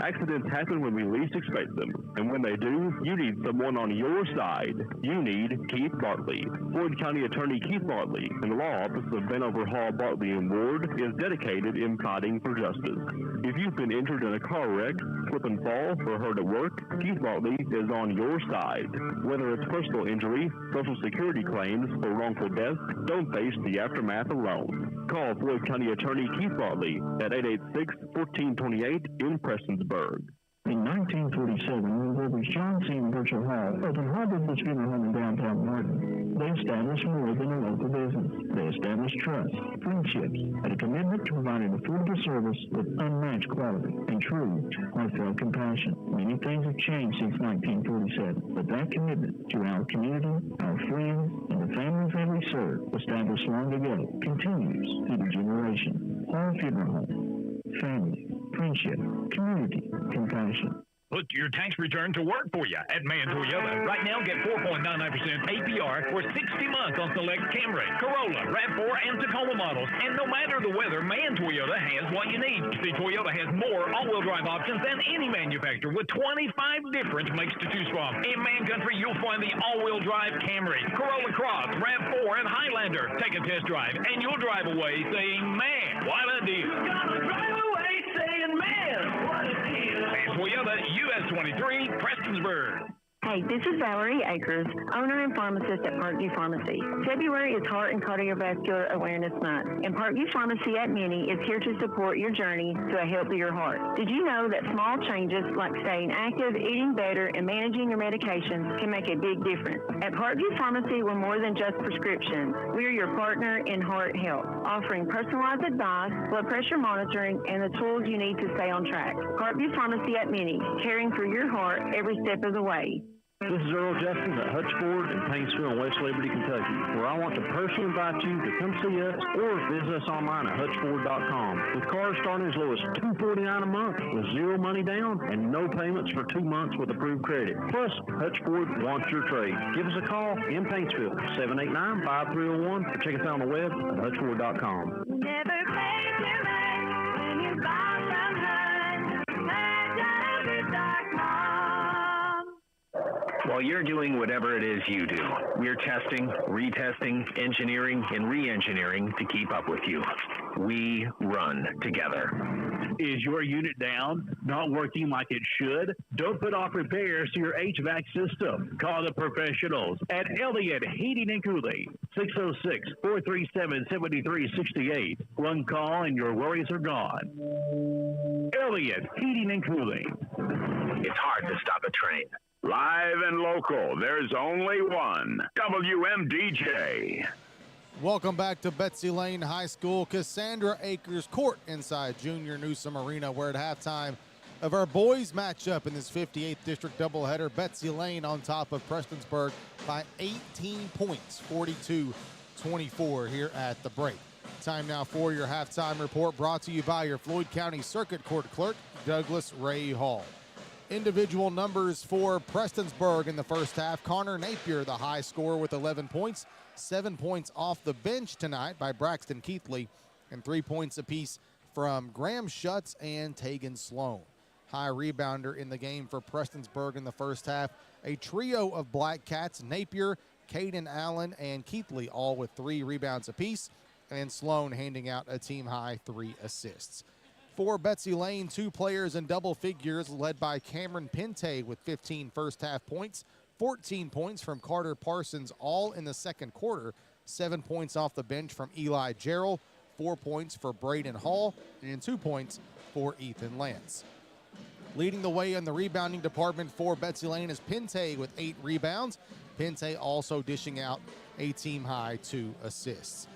Accidents happen when we least expect them, and when they do, you need someone on your side. You need Keith Bartley. Floyd County Attorney Keith Bartley in the law office of Vanover Hall, Bartley and Ward is dedicated in fighting for justice. If you've been injured in a car wreck, slip and fall, or hurt at work, Keith Bartley is on your side. Whether it's personal injury, Social Security claims, or wrongful death, don't face the aftermath alone. Call Floyd County Attorney Keith Bartley at 886-1428 in Prestonsburg. In 1947, when brothers John C. and Virgil Hall opened Harborwood's Funeral Home in downtown Martin, they established more than a local business. They established trust, friendships, and a commitment to providing affordable service with unmatched quality and true heartfelt compassion. Many things have changed since 1947, but that commitment to our community, our friends, and the families that we serve, established long ago, continues through the generation. Hall Funeral Home. Family, friendship, community, compassion. Put your tax return to work for you at Man Toyota. Right now, get 4.99% APR for 60 months on select Camry, Corolla, RAV4, and Tacoma models. And no matter the weather, Man Toyota has what you need. See, Toyota has more all-wheel drive options than any manufacturer with 25 different makes to choose from. In Man Country, you'll find the all-wheel drive Camry, Corolla Cross, RAV4, and Highlander. Take a test drive, and you'll drive away saying, man, what a deal. You're gonna drive away saying, man, what a deal. Man Toyota, US 23, Prestonsburg. Hey, this is Valerie Akers, owner and pharmacist at Parkview Pharmacy. February is Heart and Cardiovascular Awareness Month, and Parkview Pharmacy at Mini is here to support your journey to a healthier heart. Did you know that small changes like staying active, eating better, and managing your medications can make a big difference? At Parkview Pharmacy, we're more than just prescriptions. We're your partner in heart health, offering personalized advice, blood pressure monitoring, and the tools you need to stay on track. Parkview Pharmacy at Mini, caring for your heart every step of the way. This is Earl Justice at Hutch Ford in Paintsville and West Liberty, Kentucky, where I want to personally invite you to come see us or visit us online at hutchford.com. With cars starting as low as $249 a month with zero money down and no payments for 2 months with approved credit. Plus, Hutch Ford wants your trade. Give us a call in Paintsville, 789-5301, or check us out on the web at hutchford.com. Never place your mind when you buy from Hutch. HutchFord.com. While you're doing whatever it is you do, we're testing, retesting, engineering, and re-engineering to keep up with you. We run together. Is your unit down? Not working like it should? Don't put off repairs to your HVAC system. Call the professionals at Elliott Heating and Cooling, 606-437-7368. One call and your worries are gone. Elliott Heating and Cooling. It's hard to stop a train. Live and local, there's only one. WMDJ. Welcome back to Betsy Layne High School, Cassandra Acres Court inside Junior Newsom Arena, where at halftime of our boys matchup in this 58th District doubleheader, Betsy Layne on top of Prestonsburg by 18 points, 42-24 here at the break. Time now for your halftime report, brought to you by your Floyd County Circuit Court clerk, Douglas Ray Hall. Individual numbers for Prestonsburg in the first half. Connor Napier, the high scorer with 11 points. 7 points off the bench tonight by Braxton Keithley, and 3 points apiece from Graham Schutz and Tegan Sloan. High rebounder in the game for Prestonsburg in the first half. A trio of Black Cats, Napier, Caden Allen, and Keithley, all with 3 rebounds apiece, and Sloan handing out a team-high 3 assists. For Betsy Layne, 2 players in double figures, led by Cameron Pente with 15 first-half points, 14 points from Carter Parsons, all in the second quarter, 7 points off the bench from Eli Gerald, 4 points for Braden Hall, and 2 points for Ethan Lance. Leading the way in the rebounding department for Betsy Layne is Pente with 8 rebounds. Pente also dishing out a team-high 2 assists.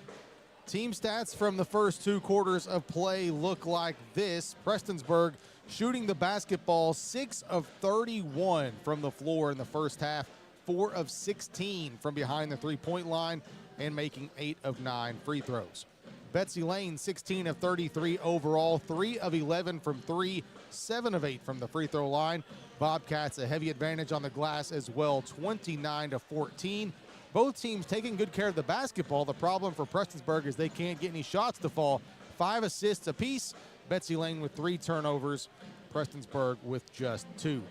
Team stats from the first 2 quarters of play look like this. Prestonsburg shooting the basketball 6 of 31 from the floor in the first half, 4 of 16 from behind the three-point line, and making 8 of 9 free throws. Betsy Layne 16 of 33 overall, 3 of 11 from 3, 7 of 8 from the free throw line. Bobcats a heavy advantage on the glass as well, 29-14. Both teams taking good care of the basketball. The problem for Prestonsburg is they can't get any shots to fall. 5 assists apiece. Betsy Layne with 3 turnovers. Prestonsburg with just 2.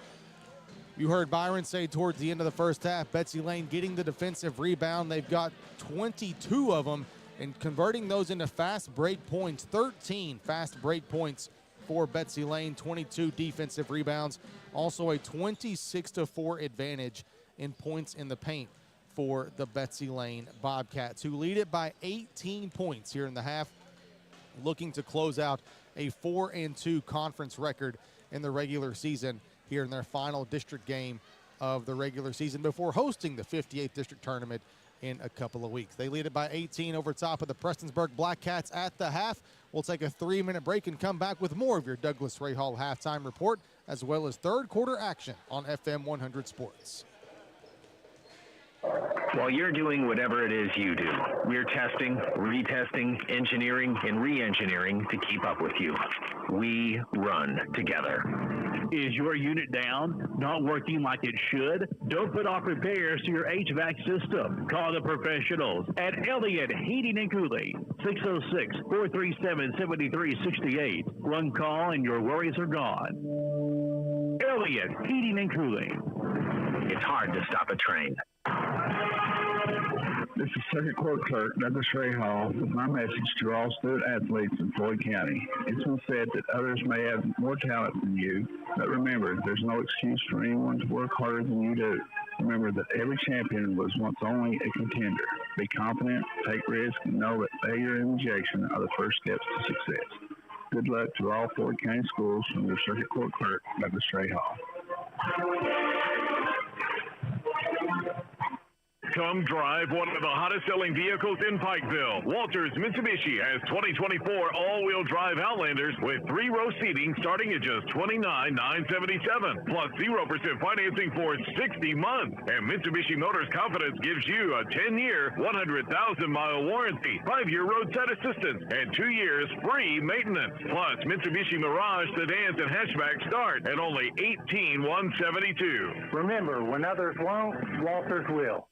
You heard Byron say towards the end of the first half, Betsy Layne getting the defensive rebound. They've got 22 of them and converting those into fast break points. 13 fast break points for Betsy Layne, 22 defensive rebounds. Also a 26-4 advantage in points in the paint for the Betsy Layne Bobcats, who lead it by 18 points here in the half, looking to close out a 4-2 conference record in the regular season here in their final district game of the regular season before hosting the 58th district tournament in a couple of weeks. They lead it by 18 over top of the Prestonsburg Blackcats at the half. We'll take a 3-minute break and come back with more of your Douglas Ray Hall halftime report, as well as third quarter action on FM 100 Sports. While you're doing whatever it is you do, we're testing, retesting, engineering, and re-engineering to keep up with you. We run together. Is your unit down? Not working like it should? Don't put off repairs to your HVAC system. Call the professionals at Elliott Heating and Cooling, 606-437-7368. One call and your worries are gone. Elliott Heating and Cooling. It's hard to stop a train. This is Circuit Court Clerk Douglas Ray Hall with my message to all student athletes in Floyd County. It's been said that others may have more talent than you, but remember, there's no excuse for anyone to work harder than you do. Remember that every champion was once only a contender. Be confident, take risks, and know that failure and rejection are the first steps to success. Good luck to all Floyd County schools from your Circuit Court Clerk Douglas Ray Hall. Come drive one of the hottest selling vehicles in Pikeville. Walters Mitsubishi has 2024 all-wheel drive Outlanders with 3-row seating starting at just $29,977, plus 0% financing for 60 months. And Mitsubishi Motors Confidence gives you a 10-year, 100,000-mile warranty, 5-year roadside assistance, and 2 years free maintenance. Plus, Mitsubishi Mirage sedans and hatchbacks start at only $18,172. Remember, when others won't, Walters will.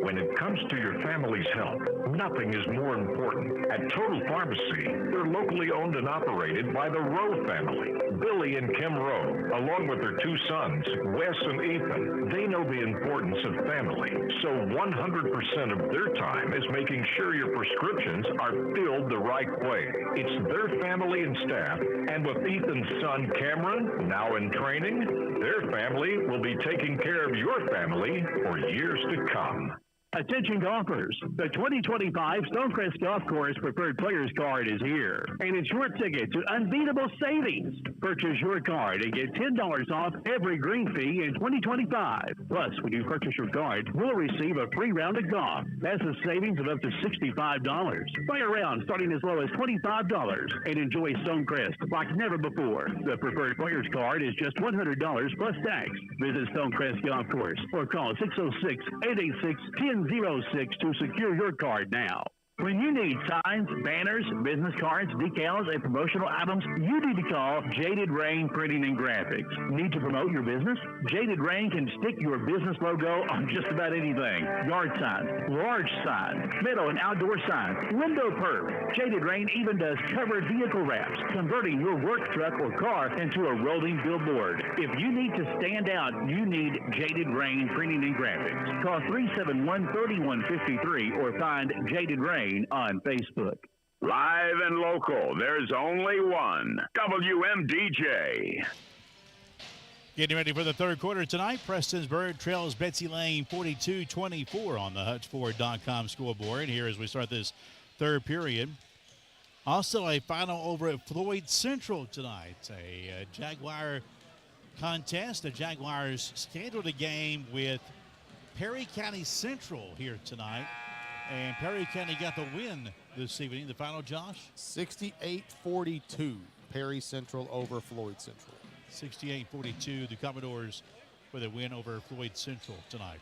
When it comes to your family's health, nothing is more important. At Total Pharmacy, they're locally owned and operated by the Rowe family, Billy and Kim Rowe, along with their 2 sons, Wes and Ethan. They know the importance of family, so 100% of their time is making sure your prescriptions are filled the right way. It's their family and staff, and with Ethan's son, Cameron, now in training, their family will be taking care of your family for years to come. Attention golfers, the 2025 Stonecrest Golf Course Preferred Players Card is here, and it's your ticket to unbeatable savings. Purchase your card and get $10 off every green fee in 2025. Plus, when you purchase your card, you'll receive a free round of golf. That's a savings of up to $65. Play around starting as low as $25 and enjoy Stonecrest like never before. The Preferred Players Card is just $100 plus tax. Visit Stonecrest Golf Course or call 606-886-1006 to secure your card now. When you need signs, banners, business cards, decals, and promotional items, you need to call Jaded Rain Printing and Graphics. Need to promote your business? Jaded Rain can stick your business logo on just about anything. Yard signs, large signs, metal and outdoor signs, window perps. Jaded Rain even does covered vehicle wraps, converting your work truck or car into a rolling billboard. If you need to stand out, you need Jaded Rain Printing and Graphics. Call 371-3153 or find Jaded Rain on Facebook. Live and local, there's only one, WMDJ. Getting ready for the third quarter tonight, Prestonsburg trails Betsy Layne 42-24 on the HutchFord.com scoreboard here as we start this third period. Also a final over at Floyd Central tonight, a Jaguar contest. The Jaguars scheduled a game with Perry County Central here tonight. And Perry County got the win this evening. The final, Josh? 68-42. Perry Central over Floyd Central. 68-42. The Commodores with a win over Floyd Central tonight.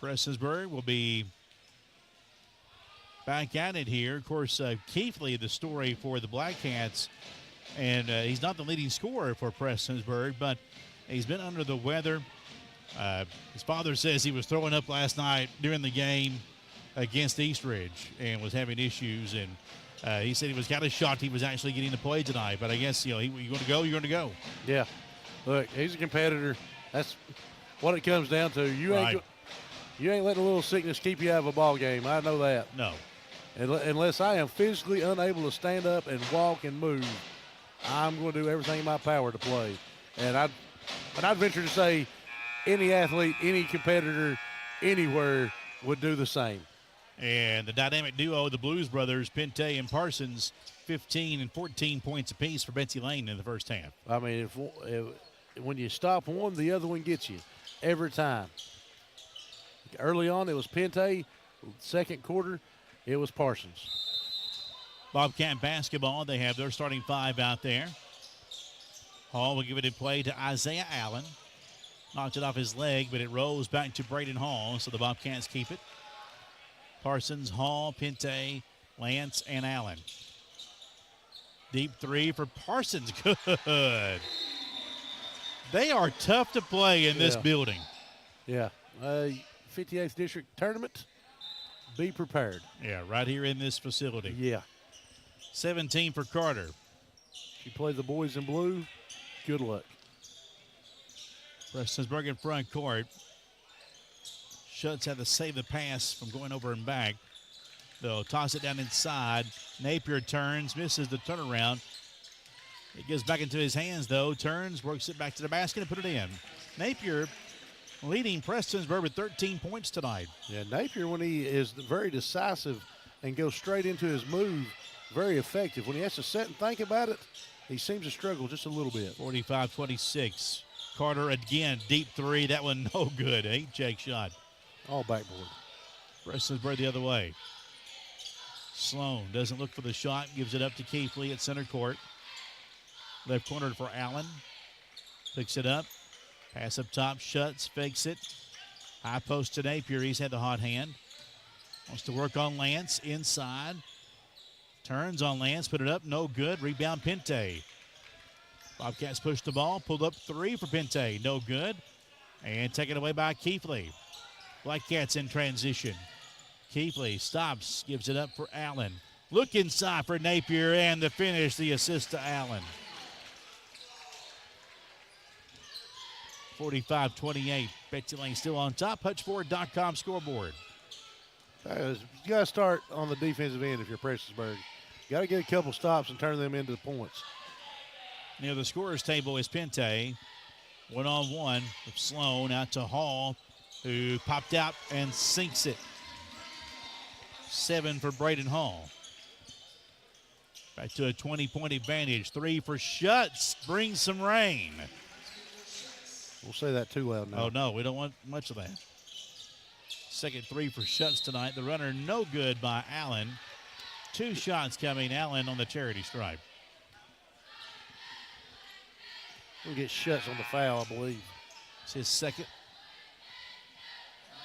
Prestonsburg will be back at it here. Of course, Keithley, the story for the Blackcats. And he's not the leading scorer for Prestonsburg, but he's been under the weather. His father says he was throwing up last night during the game. against Eastridge and was having issues. And he said he was kind of shocked he was actually getting to play tonight. But I guess, you going to go, you're going to go. Yeah. Look, he's a competitor. That's what it comes down to. You ain't letting a little sickness keep you out of a ball game. I know that. No. Unless I am physically unable to stand up and walk and move, I'm going to do everything in my power to play. And I'd venture to say any athlete, any competitor, anywhere would do the same. And the dynamic duo, the Blues brothers, Pente and Parsons, 15 and 14 points apiece for Betsy Layne in the first half. I mean, when you stop one, the other one gets you every time. Early on, it was Pente. Second quarter, it was Parsons. Bobcat basketball, they have their starting five out there. Hall will give it in play to Isaiah Allen. Knocked it off his leg, but it rolls back to Braden Hall, so the Bobcats keep it. Parsons, Hall, Pente, Lance, and Allen. Deep three for Parsons. Good. They are tough to play in this building. Yeah. 58th District Tournament. Be prepared. Yeah, right here in this facility. Yeah. 17 for Carter. You play the boys in blue, good luck. Prestonsburg in front court. Schutz had to save the pass from going over and back. They'll toss it down inside. Napier turns, misses the turnaround. It gets back into his hands, though. Turns, works it back to the basket and put it in. Napier leading Prestonsburg with 13 points tonight. Yeah, Napier, when he is very decisive and goes straight into his move, very effective. When he has to sit and think about it, he seems to struggle just a little bit. 45-26. Carter again, deep three. That one no good. 8-check shot. All backboard. Prestonsburg the other way. Sloan doesn't look for the shot. Gives it up to Keithley at center court. Left corner for Allen. Picks it up. Pass up top. Schutz fakes it. High post to Napier. He's had the hot hand. Wants to work on Lance inside. Turns on Lance. Put it up. No good. Rebound Pente. Bobcats push the ball. Pulled up three for Pente. No good. And taken away by Keithley. Black Cats in transition. Keithley stops, gives it up for Allen. Look inside for Napier, and the finish, the assist to Allen. 45-28. Betsy Layne still on top. Hutchford.com scoreboard. You got to start on the defensive end if you're Prestonsburg. You got to get a couple stops and turn them into points. Near the scorer's table is Pente. One-on-one with Sloan out to Hall, who popped out and sinks it. 7 for Braden Hall. Back to a 20-point advantage. 3 for Schutz. Brings some rain. We'll say that too loud now. Oh, no, we don't want much of that. Second 3 for Schutz tonight. The runner no good by Allen. 2 shots coming. Allen on the charity stripe. We'll get Schutz on the foul, I believe. It's his second.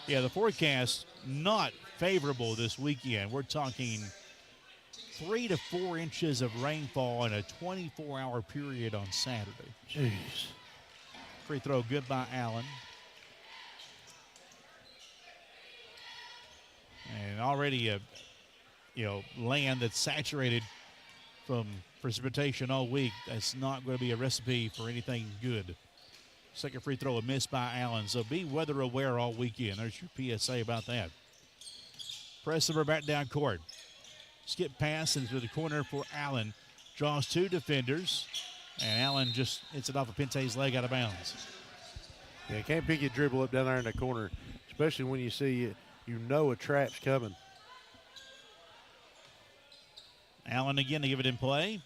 Yeah, the forecast not favorable this weekend. We're talking 3 to 4 inches of rainfall in a 24-hour period on Saturday. Jeez. Free throw good by Allen. And already land that's saturated from precipitation all week. That's not going to be a recipe for anything good. Second free throw a miss by Allen. So be weather aware all weekend. There's your PSA about that. Prestonsburg back down court. Skip pass into the corner for Allen. Draws 2 defenders. And Allen just hits it off of Pente's leg out of bounds. Yeah, you can't pick your dribble up down there in the corner, especially when you see a trap's coming. Allen again to give it in play.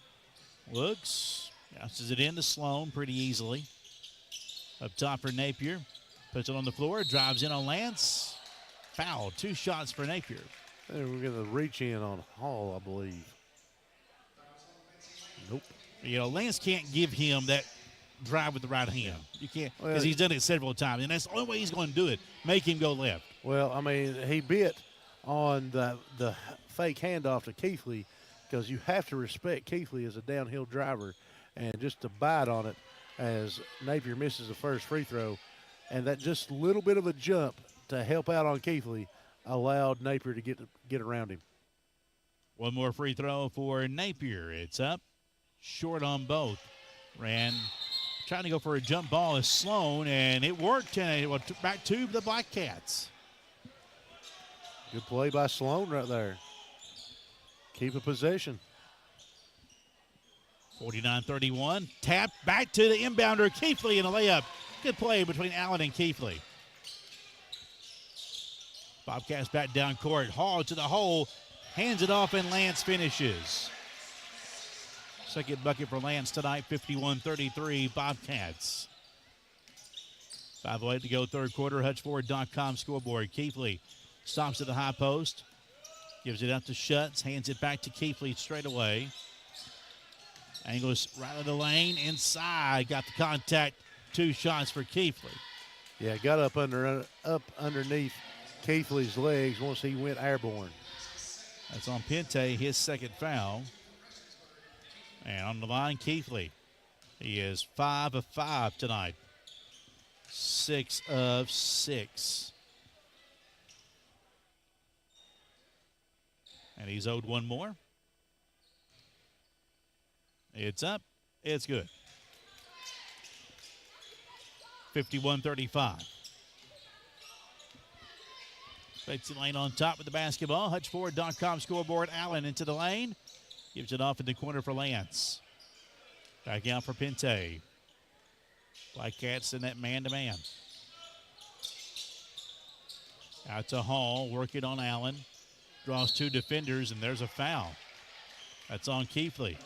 Looks. Bounces it into Sloan pretty easily. Up top for Napier. Puts it on the floor. Drives in on Lance. Foul. 2 shots for Napier. And we're going to reach in on Hall, I believe. Nope. Lance can't give him that drive with the right hand. You can't, because he's done it several times. And that's the only way he's going to do it. Make him go left. Well, I mean, he bit on the fake handoff to Keithley because you have to respect Keithley as a downhill driver. And just to bite on it as Napier misses the first free throw. And that just little bit of a jump to help out on Keithley, allowed Napier to get around him. One more free throw for Napier. It's up, short on both. Trying to go for a jump ball is Sloan, and it worked, and it went back to the Black Cats. Good play by Sloan right there. Keep a possession. 49-31. Tap back to the inbounder, Keithley, in a layup. Good play between Allen and Keithley. Bobcats back down court. Hall to the hole. Hands it off, and Lance finishes. Second bucket for Lance tonight, 51-33 Bobcats. 5:08 to go, third quarter. HutchFord.com scoreboard. Keithley stops at the high post. Gives it out to Schutz. Hands it back to Keithley straight away. Angles right of the lane. Inside. Got the contact. 2 shots for Keithley. Yeah, got up underneath Keithley's legs once he went airborne. That's on Pente, his second foul. And on the line, Keithley. He is 5 of 5 tonight. 6 of 6. And he's owed one more. It's up. It's good. 51-35. Betsy Layne on top with the basketball. HutchFord.com scoreboard. Allen into the lane. Gives it off in the corner for Lance. Back out for Pente. Black Cats in that man-to-man. Out to Hall. Working on Allen. Draws 2 defenders, and there's a foul. That's on Keithley.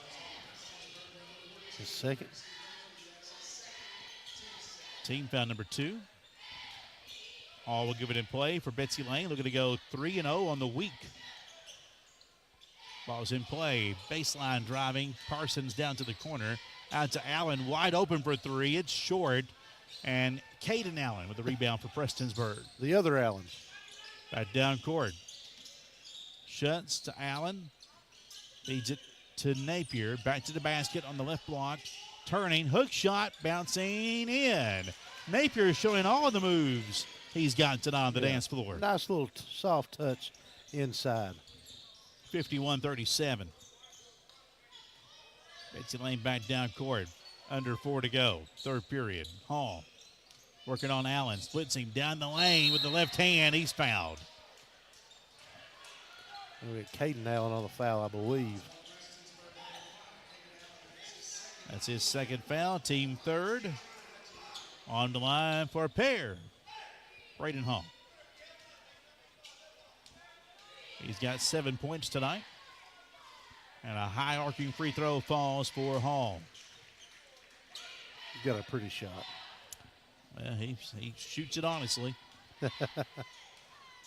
His second. Team foul number 2. Hall will give it in play for Betsy Layne. Looking to go 3-0 on the week. Ball's in play. Baseline driving. Parsons down to the corner. Out to Allen. Wide open for 3. It's short. And Caden Allen with the rebound for Prestonsburg. The other Allen. Back down court. Schutz to Allen. Feeds it to Napier. Back to the basket on the left block. Turning. Hook shot. Bouncing in. Napier showing all of the moves he's got tonight on the dance floor. Nice little soft touch inside. 51-37. Betsy Layne back down court. Under 4 to go. Third period. Hall working on Allen. Splits him down the lane with the left hand. He's fouled. We got Caden Allen on the foul, I believe. That's his second foul. Team third. On the line for a pair. Braden Hall. He's got 7 points tonight. And a high arcing free throw falls for Hall. He's got a pretty shot. Well, he shoots it honestly.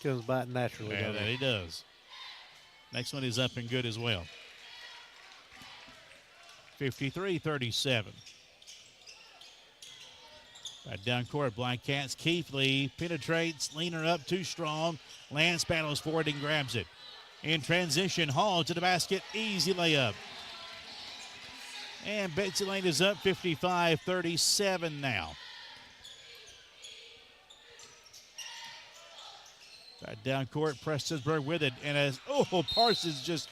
Comes by naturally. Yeah, that he does. Next one is up and good as well. 53-37. Right down court, Black Cats. Keithley penetrates, leaner up, too strong. Lance battles for it and grabs it. In transition, Hall to the basket, easy layup. And Betsy Layne is up 55-37 now. Right down court, Prestonsburg with it. And as, Parsons just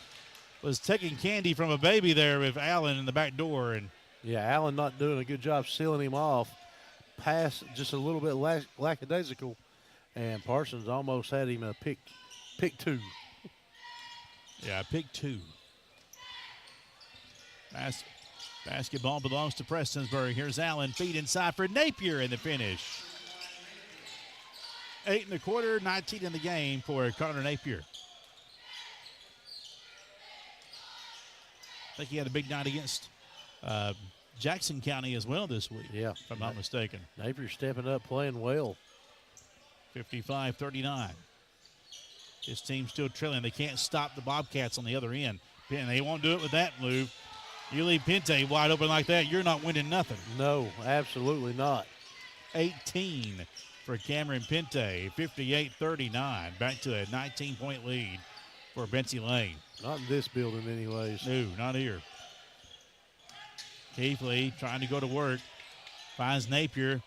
was taking candy from a baby there with Allen in the back door. And yeah, Allen not doing a good job sealing him off. Pass just a little bit lackadaisical, and Parsons almost had him a pick 2. Yeah, pick 2. Basketball belongs to Prestonsburg. Here's Allen, feed inside for Napier in the finish. 8 in the quarter, 19 in the game for Connor Napier. I think he had a big night against Jackson County as well this week, yeah, if I'm not mistaken. Napier stepping up, playing well. 55-39. His team's still trailing. They can't stop the Bobcats on the other end. And they won't do it with that move. You leave Pente wide open like that, you're not winning nothing. No, absolutely not. 18 for Cameron Pente, 58-39. Back to a 19-point lead for Betsy Layne. Not in this building anyways. No, not here. Keithley trying to go to work. Finds Napier.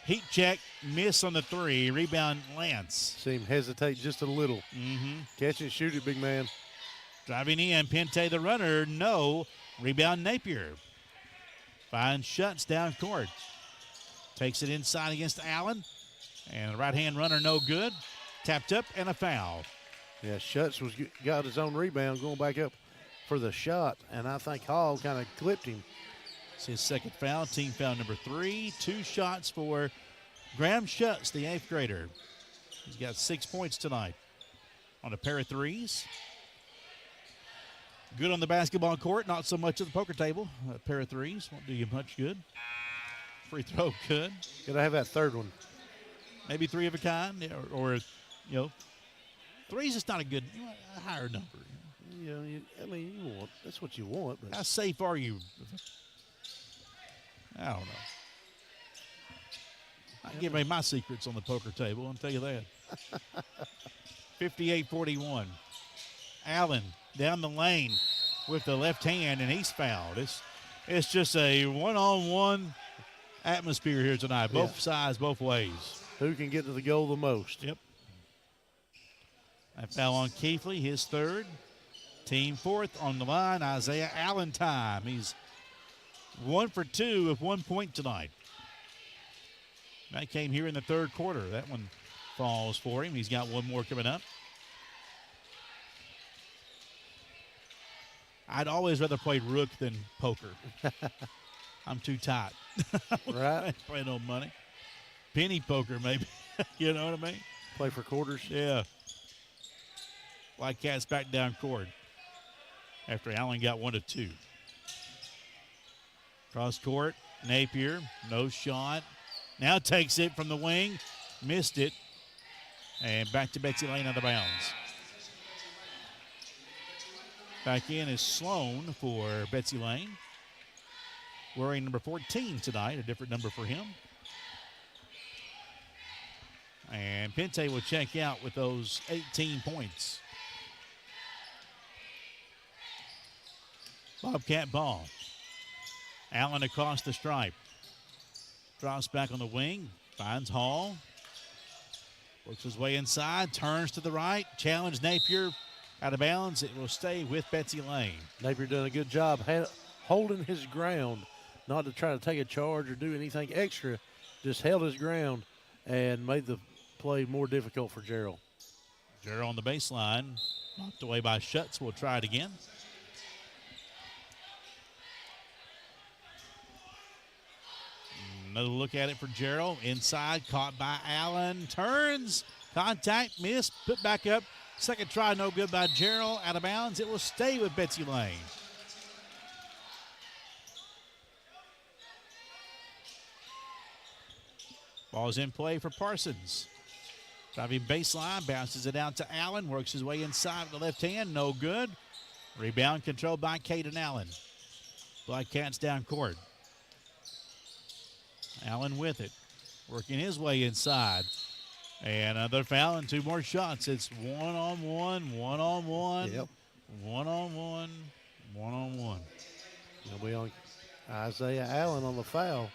Heat check, miss on the three. Rebound, Lance. See him hesitate just a little. Catch and shoot it, big man. Driving in, Pente the runner, no. Rebound, Napier. Finds Schutz down court. Takes it inside against Allen. And the right-hand runner, no good. Tapped up and a foul. Yeah, Schutz got his own rebound going back up for the shot, and I think Hall kind of clipped him. It's his second foul, team foul number 3. 2 shots for Graham Schutz, the 8th grader. He's got 6 points tonight on a pair of threes. Good on the basketball court, not so much at the poker table. A pair of threes won't do you much good. Free throw good. Got to have that third one. Maybe 3 of a kind, or threes is not a good, a higher number. You want, that's what you want. But how safe are you? I don't know. I give away my secrets on the poker table, I'll tell you that. 58-41. Allen down the lane with the left hand, and he's fouled. It's just a one-on-one atmosphere here tonight, both sides, both ways. Who can get to the goal the most? Yep. That foul on Keithley, his third. Team 4th on the line, Isaiah Allen time. He's 1 for 2 with 1 point tonight. That came here in the third quarter. That one falls for him. He's got one more coming up. I'd always rather play rook than poker. I'm too tight. Right. Play no money. Penny poker, maybe. You know what I mean? Play for quarters. Yeah. White Cats back down court after Allen got 1 of 2. Cross court, Napier, no shot. Now takes it from the wing, missed it, and back to Betsy Layne out of bounds. Back in is Sloan for Betsy Layne. Wearing number 14 tonight, a different number for him. And Pente will check out with those 18 points. Bobcat ball. Allen across the stripe. Drops back on the wing. Finds Hall. Works his way inside. Turns to the right. Challenge Napier. Out of bounds. It will stay with Betsy Layne. Napier done a good job holding his ground. Not to try to take a charge or do anything extra. Just held his ground and made the play more difficult for Gerald. Gerald on the baseline. Knocked away by Schutz. We'll try it again. Another look at it for Gerald. Inside, caught by Allen. Turns, contact, miss, put back up. Second try, no good by Gerald. Out of bounds. It will stay with Betsy Layne. Ball's in play for Parsons. Driving baseline, bounces it out to Allen. Works his way inside with the left hand, no good. Rebound controlled by Caden Allen. Black Cats down court. Allen with it, working his way inside. And another foul and 2 more shots. It's one-on-one, one-on-one, yep. One-on-one, one-on-one. It'll be on Isaiah Allen on the foul.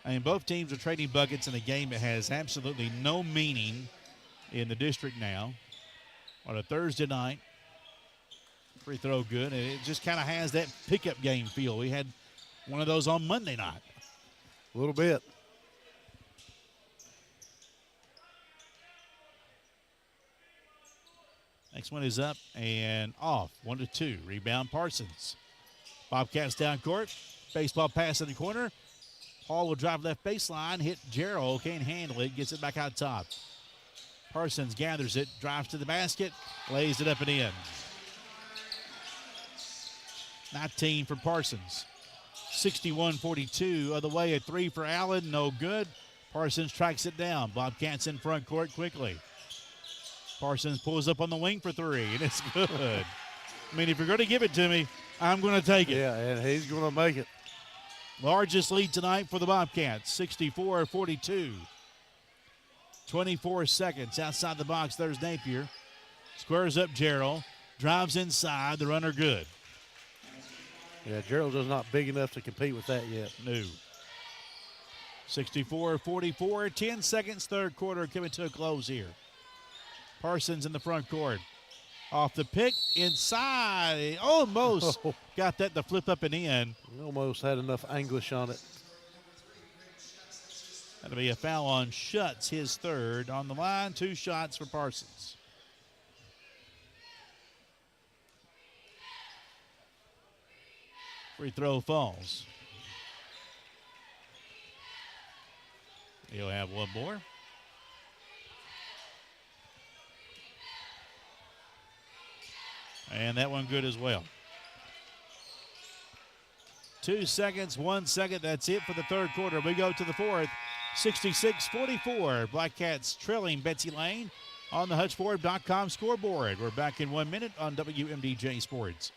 I mean, both teams are trading buckets in a game that has absolutely no meaning in the district now. On a Thursday night, free throw good, and it just kind of has that pickup game feel. We had one of those on Monday night. A little bit. Next one is up and off. 1 to 2. Rebound Parsons. Bobcats down court. Baseball pass in the corner. Hall will drive left baseline. Hit Gerald. Can't handle it. Gets it back out top. Parsons gathers it. Drives to the basket. Lays it up and in. 19 for Parsons. 61-42. Other way, a 3 for Allen. No good. Parsons tracks it down. Bobcats in front court quickly. Parsons pulls up on the wing for 3, and it's good. I mean, if you're going to give it to me, I'm going to take it. Yeah, and he's going to make it. Largest lead tonight for the Bobcats, 64-42. 24 seconds outside the box. There's Napier. Squares up Gerald. Drives inside. The runner good. Yeah, Gerald is not big enough to compete with that yet. No. 64-44, 10 seconds, third quarter coming to a close here. Parsons in the front court. Off the pick, inside. Almost got that to flip up and in. Almost had enough anguish on it. That'll be a foul on Schutz, his third. On the line, 2 shots for Parsons. Free throw falls. He'll have one more. And that one good as well. 2 seconds, 1 second. That's it for the third quarter. We go to the fourth. 66-44. Black Cats trailing Betsy Layne on the HutchFord.com scoreboard. We're back in 1 minute on WMDJ Sports.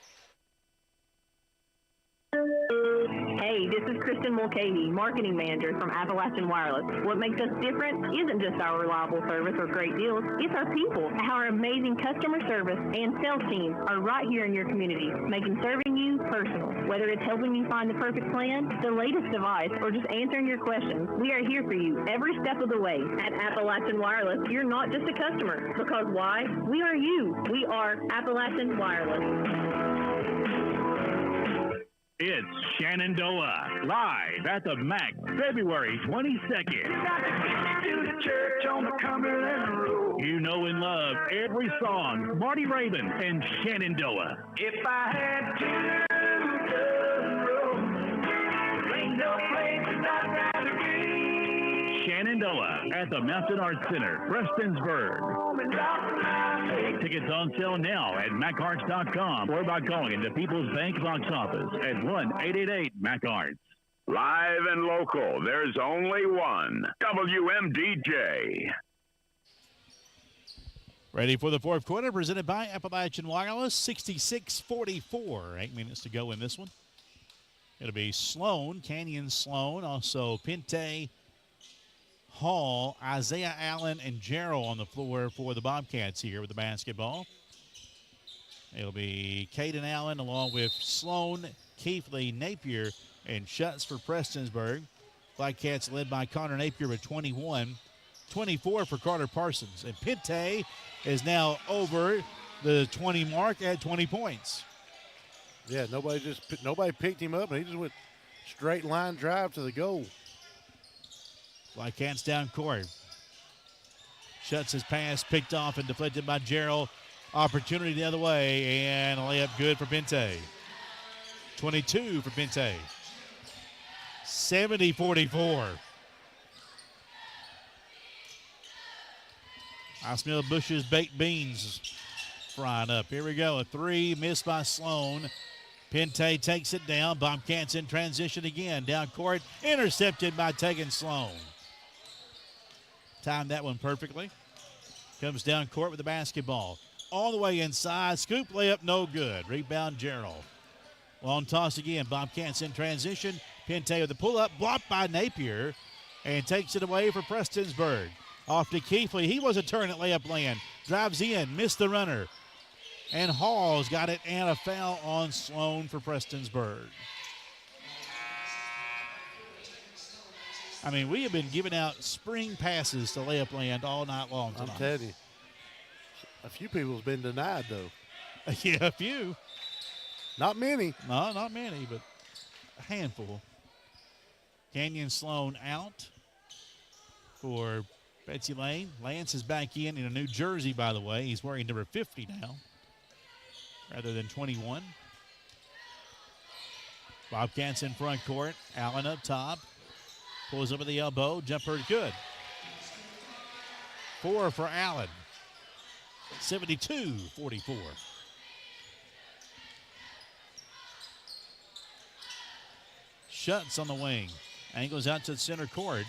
Hey, this is Kristen Mulcahy, Marketing Manager from Appalachian Wireless. What makes us different isn't just our reliable service or great deals, it's our people. Our amazing customer service and sales teams are right here in your community, making serving you personal. Whether it's helping you find the perfect plan, the latest device, or just answering your questions, we are here for you every step of the way. At Appalachian Wireless, you're not just a customer, because why? We are you. We are Appalachian Wireless. It's Shenandoah, live at the MAC, February 22nd. You know and love every song, Marty Raven and Shenandoah. If I had to ain't no place I'd rather be. Shenandoah at the Mountain Arts Center, Prestonsburg. Tickets on sale now at MacArts.com or by calling the People's Bank box office at 1-888-MAC-ARTS. Live and local, there's only one. WMDJ. Ready for the fourth quarter, presented by Appalachian Wireless, 66-44. 8 minutes to go in this one. It'll be Sloan, Canyon Sloan, also Pinte, Hall, Isaiah Allen, and Jarrell on the floor for the Bobcats here with the basketball. It'll be Caden Allen along with Sloan, Keithley, Napier, and Schutz for Prestonsburg. Black Cats led by Connor Napier with 21. 24 for Carter Parsons. And Pinte is now over the 20 mark at 20 points. Yeah, nobody picked him up, and he just went straight line drive to the goal. Black Cats down court. Schutz his pass picked off and deflected by Jarrell. Opportunity the other way, and a layup good for Pinte. 22 for Pinte. 70-44. Osmill Bush's baked beans frying up. Here we go. A three missed by Sloan. Pinte takes it down. Bobcats in transition again. Down court. Intercepted by Tegan Sloan. Timed that one perfectly. Comes down court with the basketball. All the way inside. Scoop layup, no good. Rebound, Jarrell. Long toss again. Bobcats in transition. Pinte with the pull-up. Blocked by Napier. And takes it away for Prestonsburg. Off to Keithley. He was a turn at layup land. Drives in. Missed the runner. And Hall's got it. And a foul on Sloan for Prestonsburg. I mean, we have been giving out spring passes to layup land all night long tonight. I'm telling you. A few people have been denied, though. Yeah, a few. Not many. No, not many, but a handful. Canyon Sloan out for Betsy Layne. Lance is back in a new jersey, by the way. He's wearing number 50 now rather than 21. Bobcats in front court. Allen up top. Pulls up at the elbow. Jumper good. 4 for Allen. 72-44. Schutz on the wing. Angles out to the center court.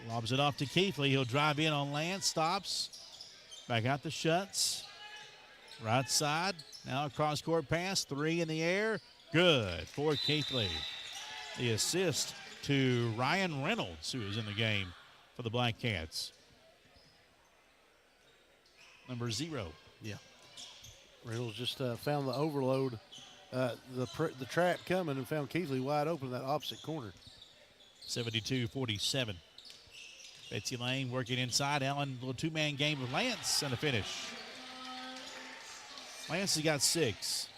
Lobs it off to Keithley. He'll drive in on Lance. Stops. Back out to Schutz. Right side. Now a cross-court pass. 3 in the air. Good for Keithley. The assist to Ryan Reynolds, who is in the game for the Black Cats. Number 0. Yeah. Reynolds just found the overload, the trap coming, and found Keithley wide open in that opposite corner. 72-47. Betsy Layne working inside. Allen, little two-man game with Lance and a finish. Lance has got 6.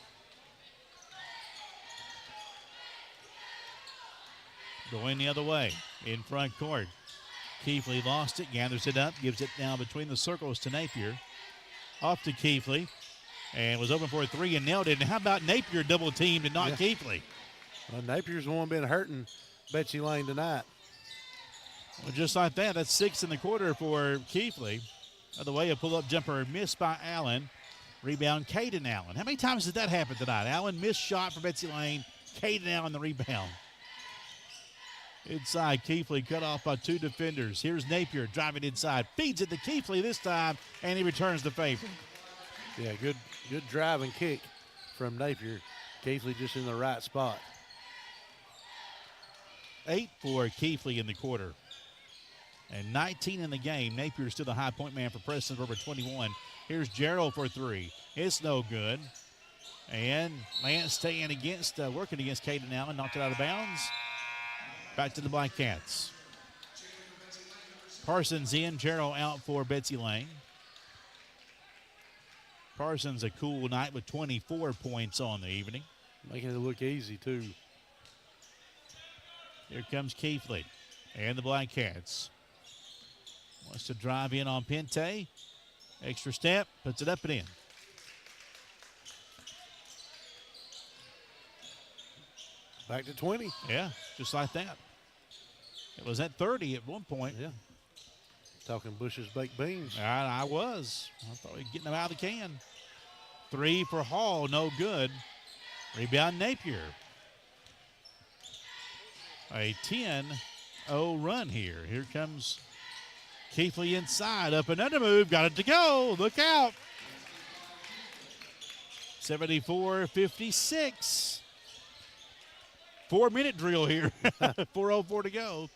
Going the other way in front court. Keithley lost it, gathers it up, gives it now between the circles to Napier. Off to Keithley, and was open for a 3 and nailed it. And how about Napier double teamed and not Keithley? Well, Napier's the one been hurting Betsy Layne tonight. Well, just like that, that's 6 in the quarter for Keithley. Other way, a pull-up jumper missed by Allen. Rebound, Caden Allen. How many times did that happen tonight? Allen missed shot for Betsy Layne. Caden Allen the rebound. Inside, Keithley cut off by 2 defenders. Here's Napier driving inside. Feeds it to Keithley this time, and he returns the favor. Yeah, good drive and kick from Napier. Keithley just in the right spot. 8 for Keithley in the quarter. And 19 in the game. Napier's still the high point man for Prestonsburg with 21. Here's Gerald for 3. It's no good. And Lance staying against, working against Caden Allen. Knocked it out of bounds. Back to the Black Cats. Parsons in, Gerald out for Betsy Layne. Parsons a cool night with 24 points on the evening. Making it look easy, too. Here comes Keithley and the Black Cats. Wants to drive in on Pente. Extra step, puts it up and in. Back to 20. Yeah, just like that. It was at 30 at one point. Yeah. Talking Bush's baked beans. I was. I thought we were getting them out of the can. 3 for Hall, no good. Rebound Napier. A 10-0 run here. Here comes Keithley inside. Up and under move. Got it to go. Look out. 74-56. 4-minute drill here. 4:04 to go.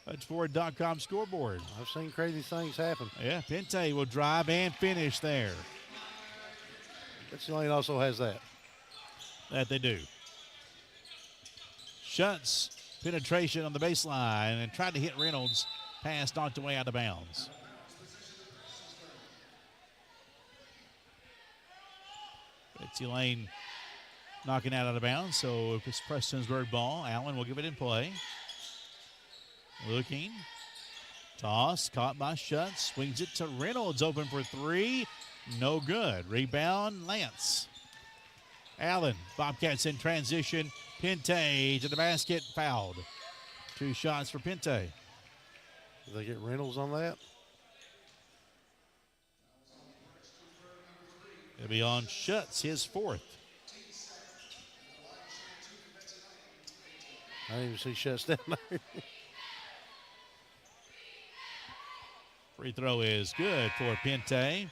Hutchford.com scoreboard. I've seen crazy things happen. Yeah, Pente will drive and finish there. Betsy Layne also has that. That they do. Schutz, penetration on the baseline and tried to hit Reynolds. Pass knocked away out of bounds. Betsy Layne knocking out of bounds, so if it's Prestonsburg ball, Allen will give it in play. Looking. Toss, caught by Schutz. Swings it to Reynolds, open for 3. No good. Rebound, Lance. Allen, Bobcats in transition. Pente to the basket, fouled. 2 shots for Pente. Did they get Reynolds on that? It'll be on Schutz, his 4th. I didn't even see Schutz down there. Free throw is good for Pente.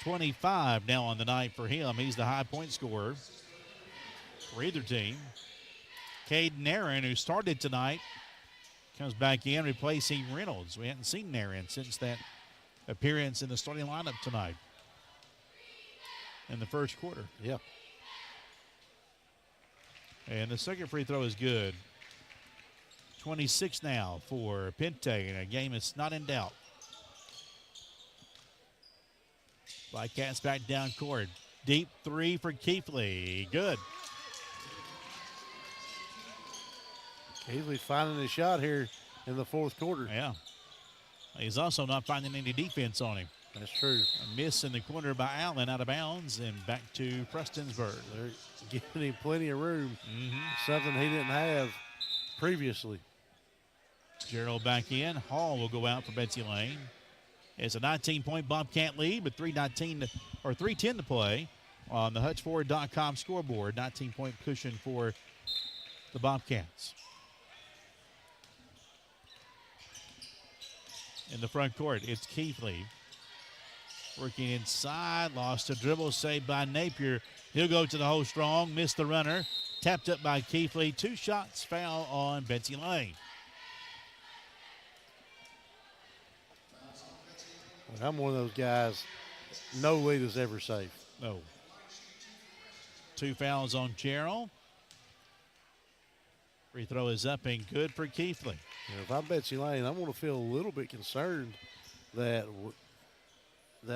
25 now on the night for him. He's the high point scorer for either team. Caden Aaron, who started tonight, comes back in replacing Reynolds. We hadn't seen Aaron since that appearance in the starting lineup tonight in the first quarter. Yeah. And the second free throw is good. 26 now for Pente, and a game is not in doubt. Black Cats back down court. Deep 3 for Keithley. Good. Keithley finding his shot here in the 4th quarter. Yeah. He's also not finding any defense on him. That's true. A miss in the corner by Allen out of bounds and back to Prestonsburg. They're giving him plenty of room. Something he didn't have previously. Gerald back in. Hall will go out for Betsy Layne. It's a 19-point Bobcat lead with 3:10 to play on the Hutchford.com scoreboard. 19-point cushion for the Bobcats. In the front court, it's Keithley. Working inside, lost a dribble, saved by Napier. He'll go to the hole strong, missed the runner. Tapped up by Keithley. 2 shots, foul on Betsy Layne. I'm one of those guys, no lead is ever safe. No. 2 fouls on Gerald. Free throw is up and good for Keithley. If I'm Betsy Layne, I'm going to feel a little bit concerned that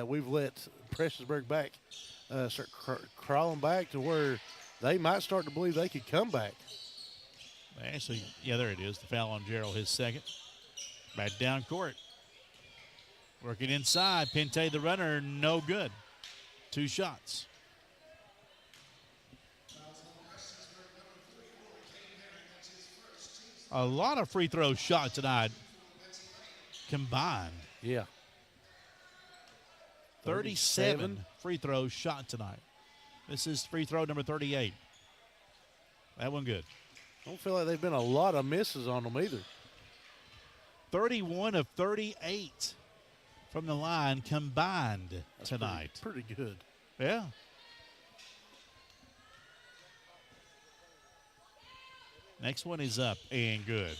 we've let Prestonsburg back start crawling back to where they might start to believe they could come back. Actually, yeah, there it is. The foul on Gerald, his second. Back down court. Working inside. Pinte, the runner, no good. 2 shots. A lot of free throw shots tonight combined. Yeah. 37 free throws shot tonight. This is free throw number 38. That one good. I don't feel like they've been a lot of misses on them either. 31 of 38 from the line combined tonight. Pretty good. Yeah. Next one is up and good.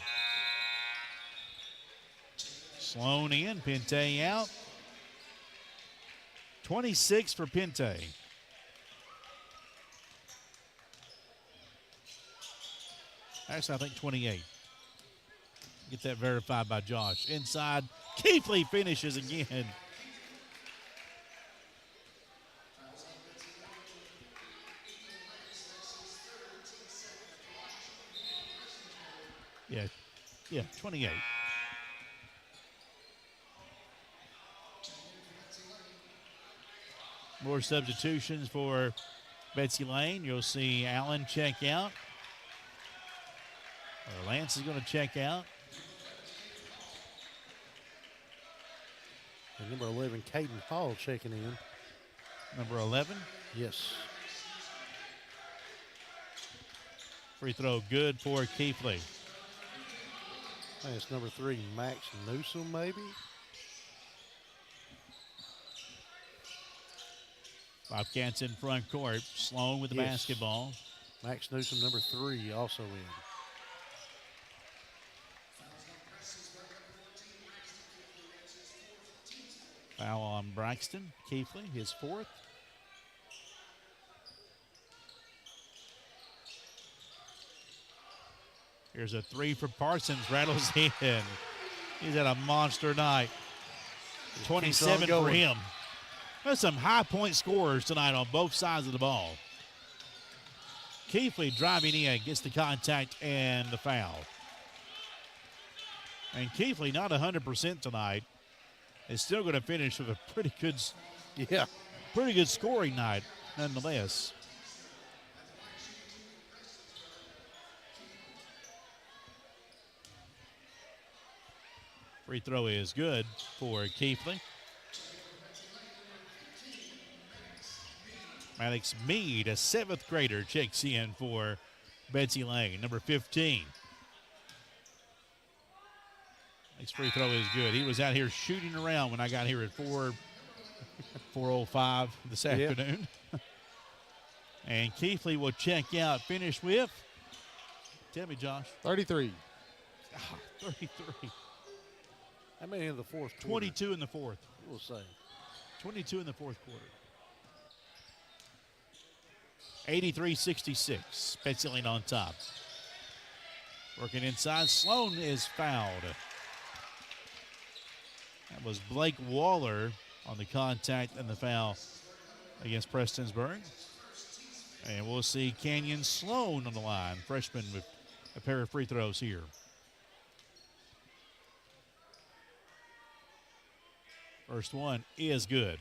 Sloan in, Pinte out. 26 for Pinte. Actually, I think 28. Get that verified by Josh. Inside, Keithley finishes again. Yeah, 28. More substitutions for Betsy Layne. You'll see Allen check out. Or Lance is going to check out. And number 11, Caden Hall checking in. Number 11? Yes. Free throw good for Keithley. I think it's number 3, Max Newsom, maybe. Bobcats in front court. Sloan with the basketball. Max Newsom, number 3, also in. Foul on Braxton Keithley, his 4th. Here's a 3 for Parsons, rattles in. He's had a monster night. 27 for him. There's some high point scorers tonight on both sides of the ball. Keithley driving in, gets the contact and the foul. And Keithley not 100% tonight. Is still going to finish with a pretty good scoring night nonetheless. Free throw is good for Keithley. Maddox Mead, a 7th grader, checks in for Betsy Layne, number 15. Next free throw is good. He was out here shooting around when I got here at 4:05 this afternoon. And Keithley will check out, finish with, tell me, Josh. 33. 33. How many in the fourth quarter? 22 in the fourth. We'll say. 22 in the fourth quarter. 83-66. Betsy Layne on top. Working inside. Sloan is fouled. That was Blake Waller on the contact and the foul against Prestonsburg. And we'll see Canyon Sloan on the line, freshman with a pair of free throws here. First one is good.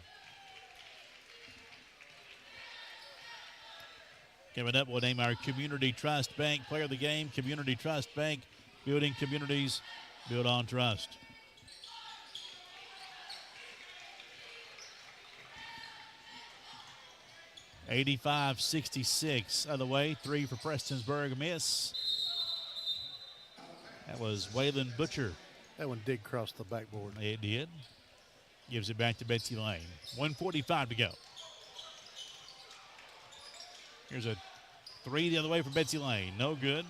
Coming up, we'll name our Community Trust Bank player of the game. Community Trust Bank, building communities, built on trust. (85-66) other way. 3 for Prestonsburg, a miss. That was Waylon Butcher. That one did cross the backboard. It did. Gives it back to Betsy Layne. 1:45 to go. Here's a 3 the other way for Betsy Layne. No good.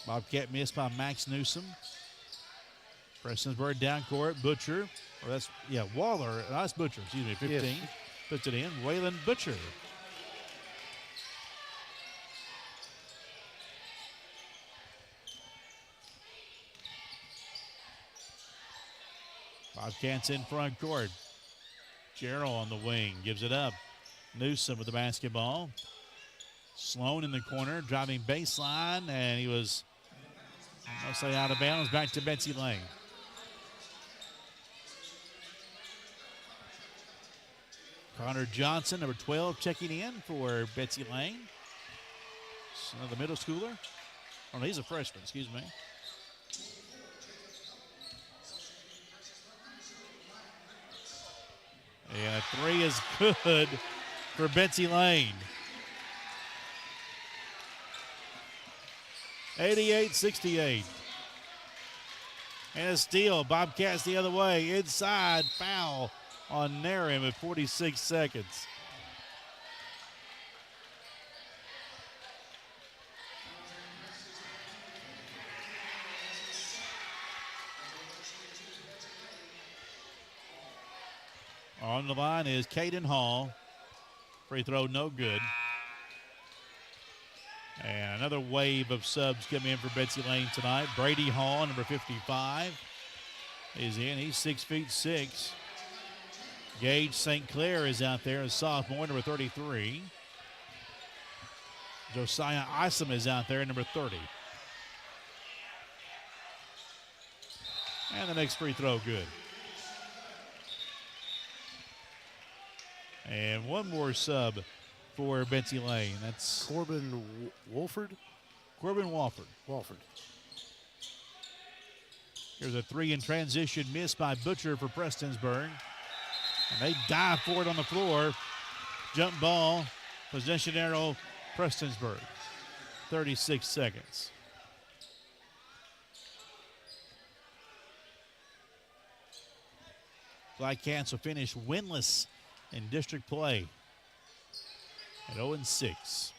Bobcat missed by Max Newsom. Prestonsburg down court. Butcher. Or that's, Waller. That's Butcher. Excuse me, 15. Yes. Puts it in. Waylon Butcher. Bobcats in front court. Gerald on the wing, gives it up. Newsom with the basketball. Sloan in the corner, driving baseline, and he was mostly out of bounds. Back to Betsy Layne. Connor Johnson, number 12, checking in for Betsy Layne. Another middle schooler. Oh, no, he's a freshman, excuse me. And a three is good for Betsy Layne. 88-68. And a steal. Bobcats the other way. Inside foul on Narim at 46 seconds. On the line is Caden Hall. Free throw no good. And another wave of subs coming in for Betsy Layne tonight. Brady Hall, number 55, is in. He's 6'6". Gage St. Clair is out there, a sophomore, number 33. Josiah Isom is out there, number 30. And the next free throw, good. And one more sub for Betsy Layne. That's Corbin Wolford. Corbin Walford. Here's a three in transition miss by Butcher for Prestonsburg. And they dive for it on the floor. Jump ball, possession arrow, Prestonsburg. 36 seconds. Black Cats will finish winless in district play at 0-6.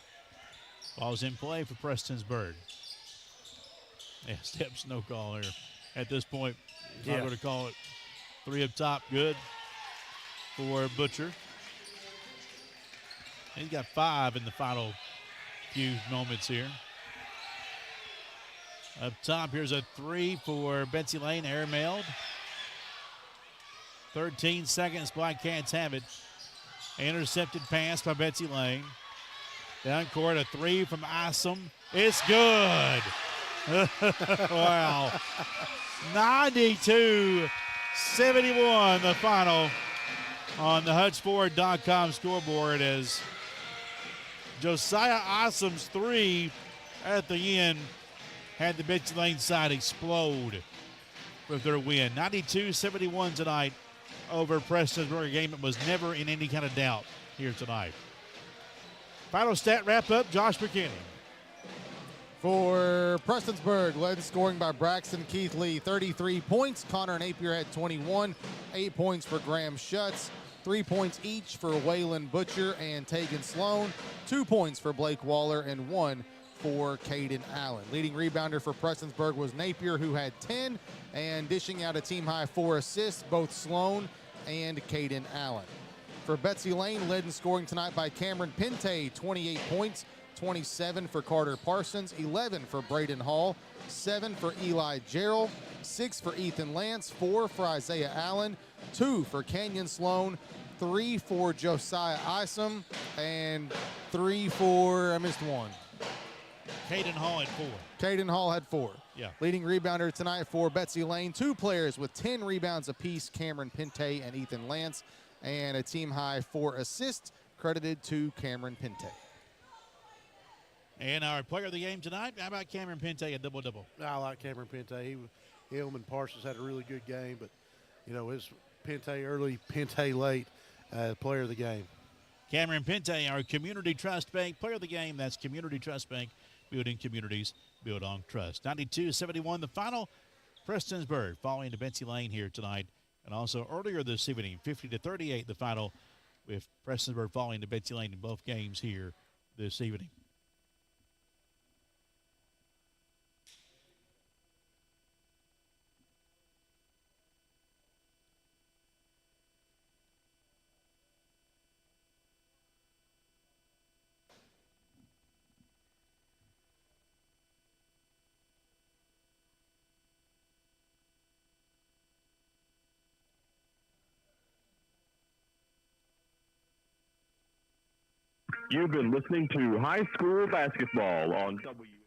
Ball's in play for Prestonsburg. Yeah, steps no call here. At this point, I'm going to call it. Three up top, good for Butcher. He's got 5 in the final few moments here. Up top, here's a three for Betsy Layne, airmailed. 13 seconds, Black Cats have it. Intercepted pass by Betsy Layne. Down court, a three from Isom. It's good. Wow. 92-71, the final on the HutchFord.com scoreboard as Josiah Isom's three at the end had the Betsy Layne side explode with their win. 92-71 tonight over Prestonsburg, a game that was never in any kind of doubt here tonight. Final stat wrap-up, Josh McKinney. For Prestonsburg, led scoring by Braxton Keithley, 33 points. Connor Napier had 21. 8 points for Graham Schutz. 3 points each for Waylon Butcher and Tegan Sloan. 2 points for Blake Waller and 1 for Caden Allen. Leading rebounder for Prestonsburg was Napier, who had 10, and dishing out a team-high 4 assists, both Sloan and Caden Allen. For Betsy Layne, led in scoring tonight by Cameron Pinte, 28 points. 27 for Carter Parsons, 11 for Braden Hall, 7 for Eli Gerald, 6 for Ethan Lance, 4 for Isaiah Allen, 2 for Kenyon Sloan, 3 for Josiah Isom, and 3 for, I missed one. Caden Hall had 4. Caden Hall had 4. Yeah. Leading rebounder tonight for Betsy Layne, 2 players with 10 rebounds apiece, Cameron Pinte and Ethan Lance, and a team-high 4 assists credited to Cameron Pinte. And our player of the game tonight, how about Cameron Pinte, a double-double? I like Cameron Pinte. Him and Parsons had a really good game, but, you know, it's Pinte early, Pinte late, player of the game. Cameron Pinte, our Community Trust Bank player of the game. That's Community Trust Bank, building communities, built on trust. 92-71, the final. Prestonsburg falling to Betsy Layne here tonight. And also earlier this evening, 50-38, the final, with Prestonsburg falling to Betsy Layne in both games here this evening. You've been listening to high school basketball on W.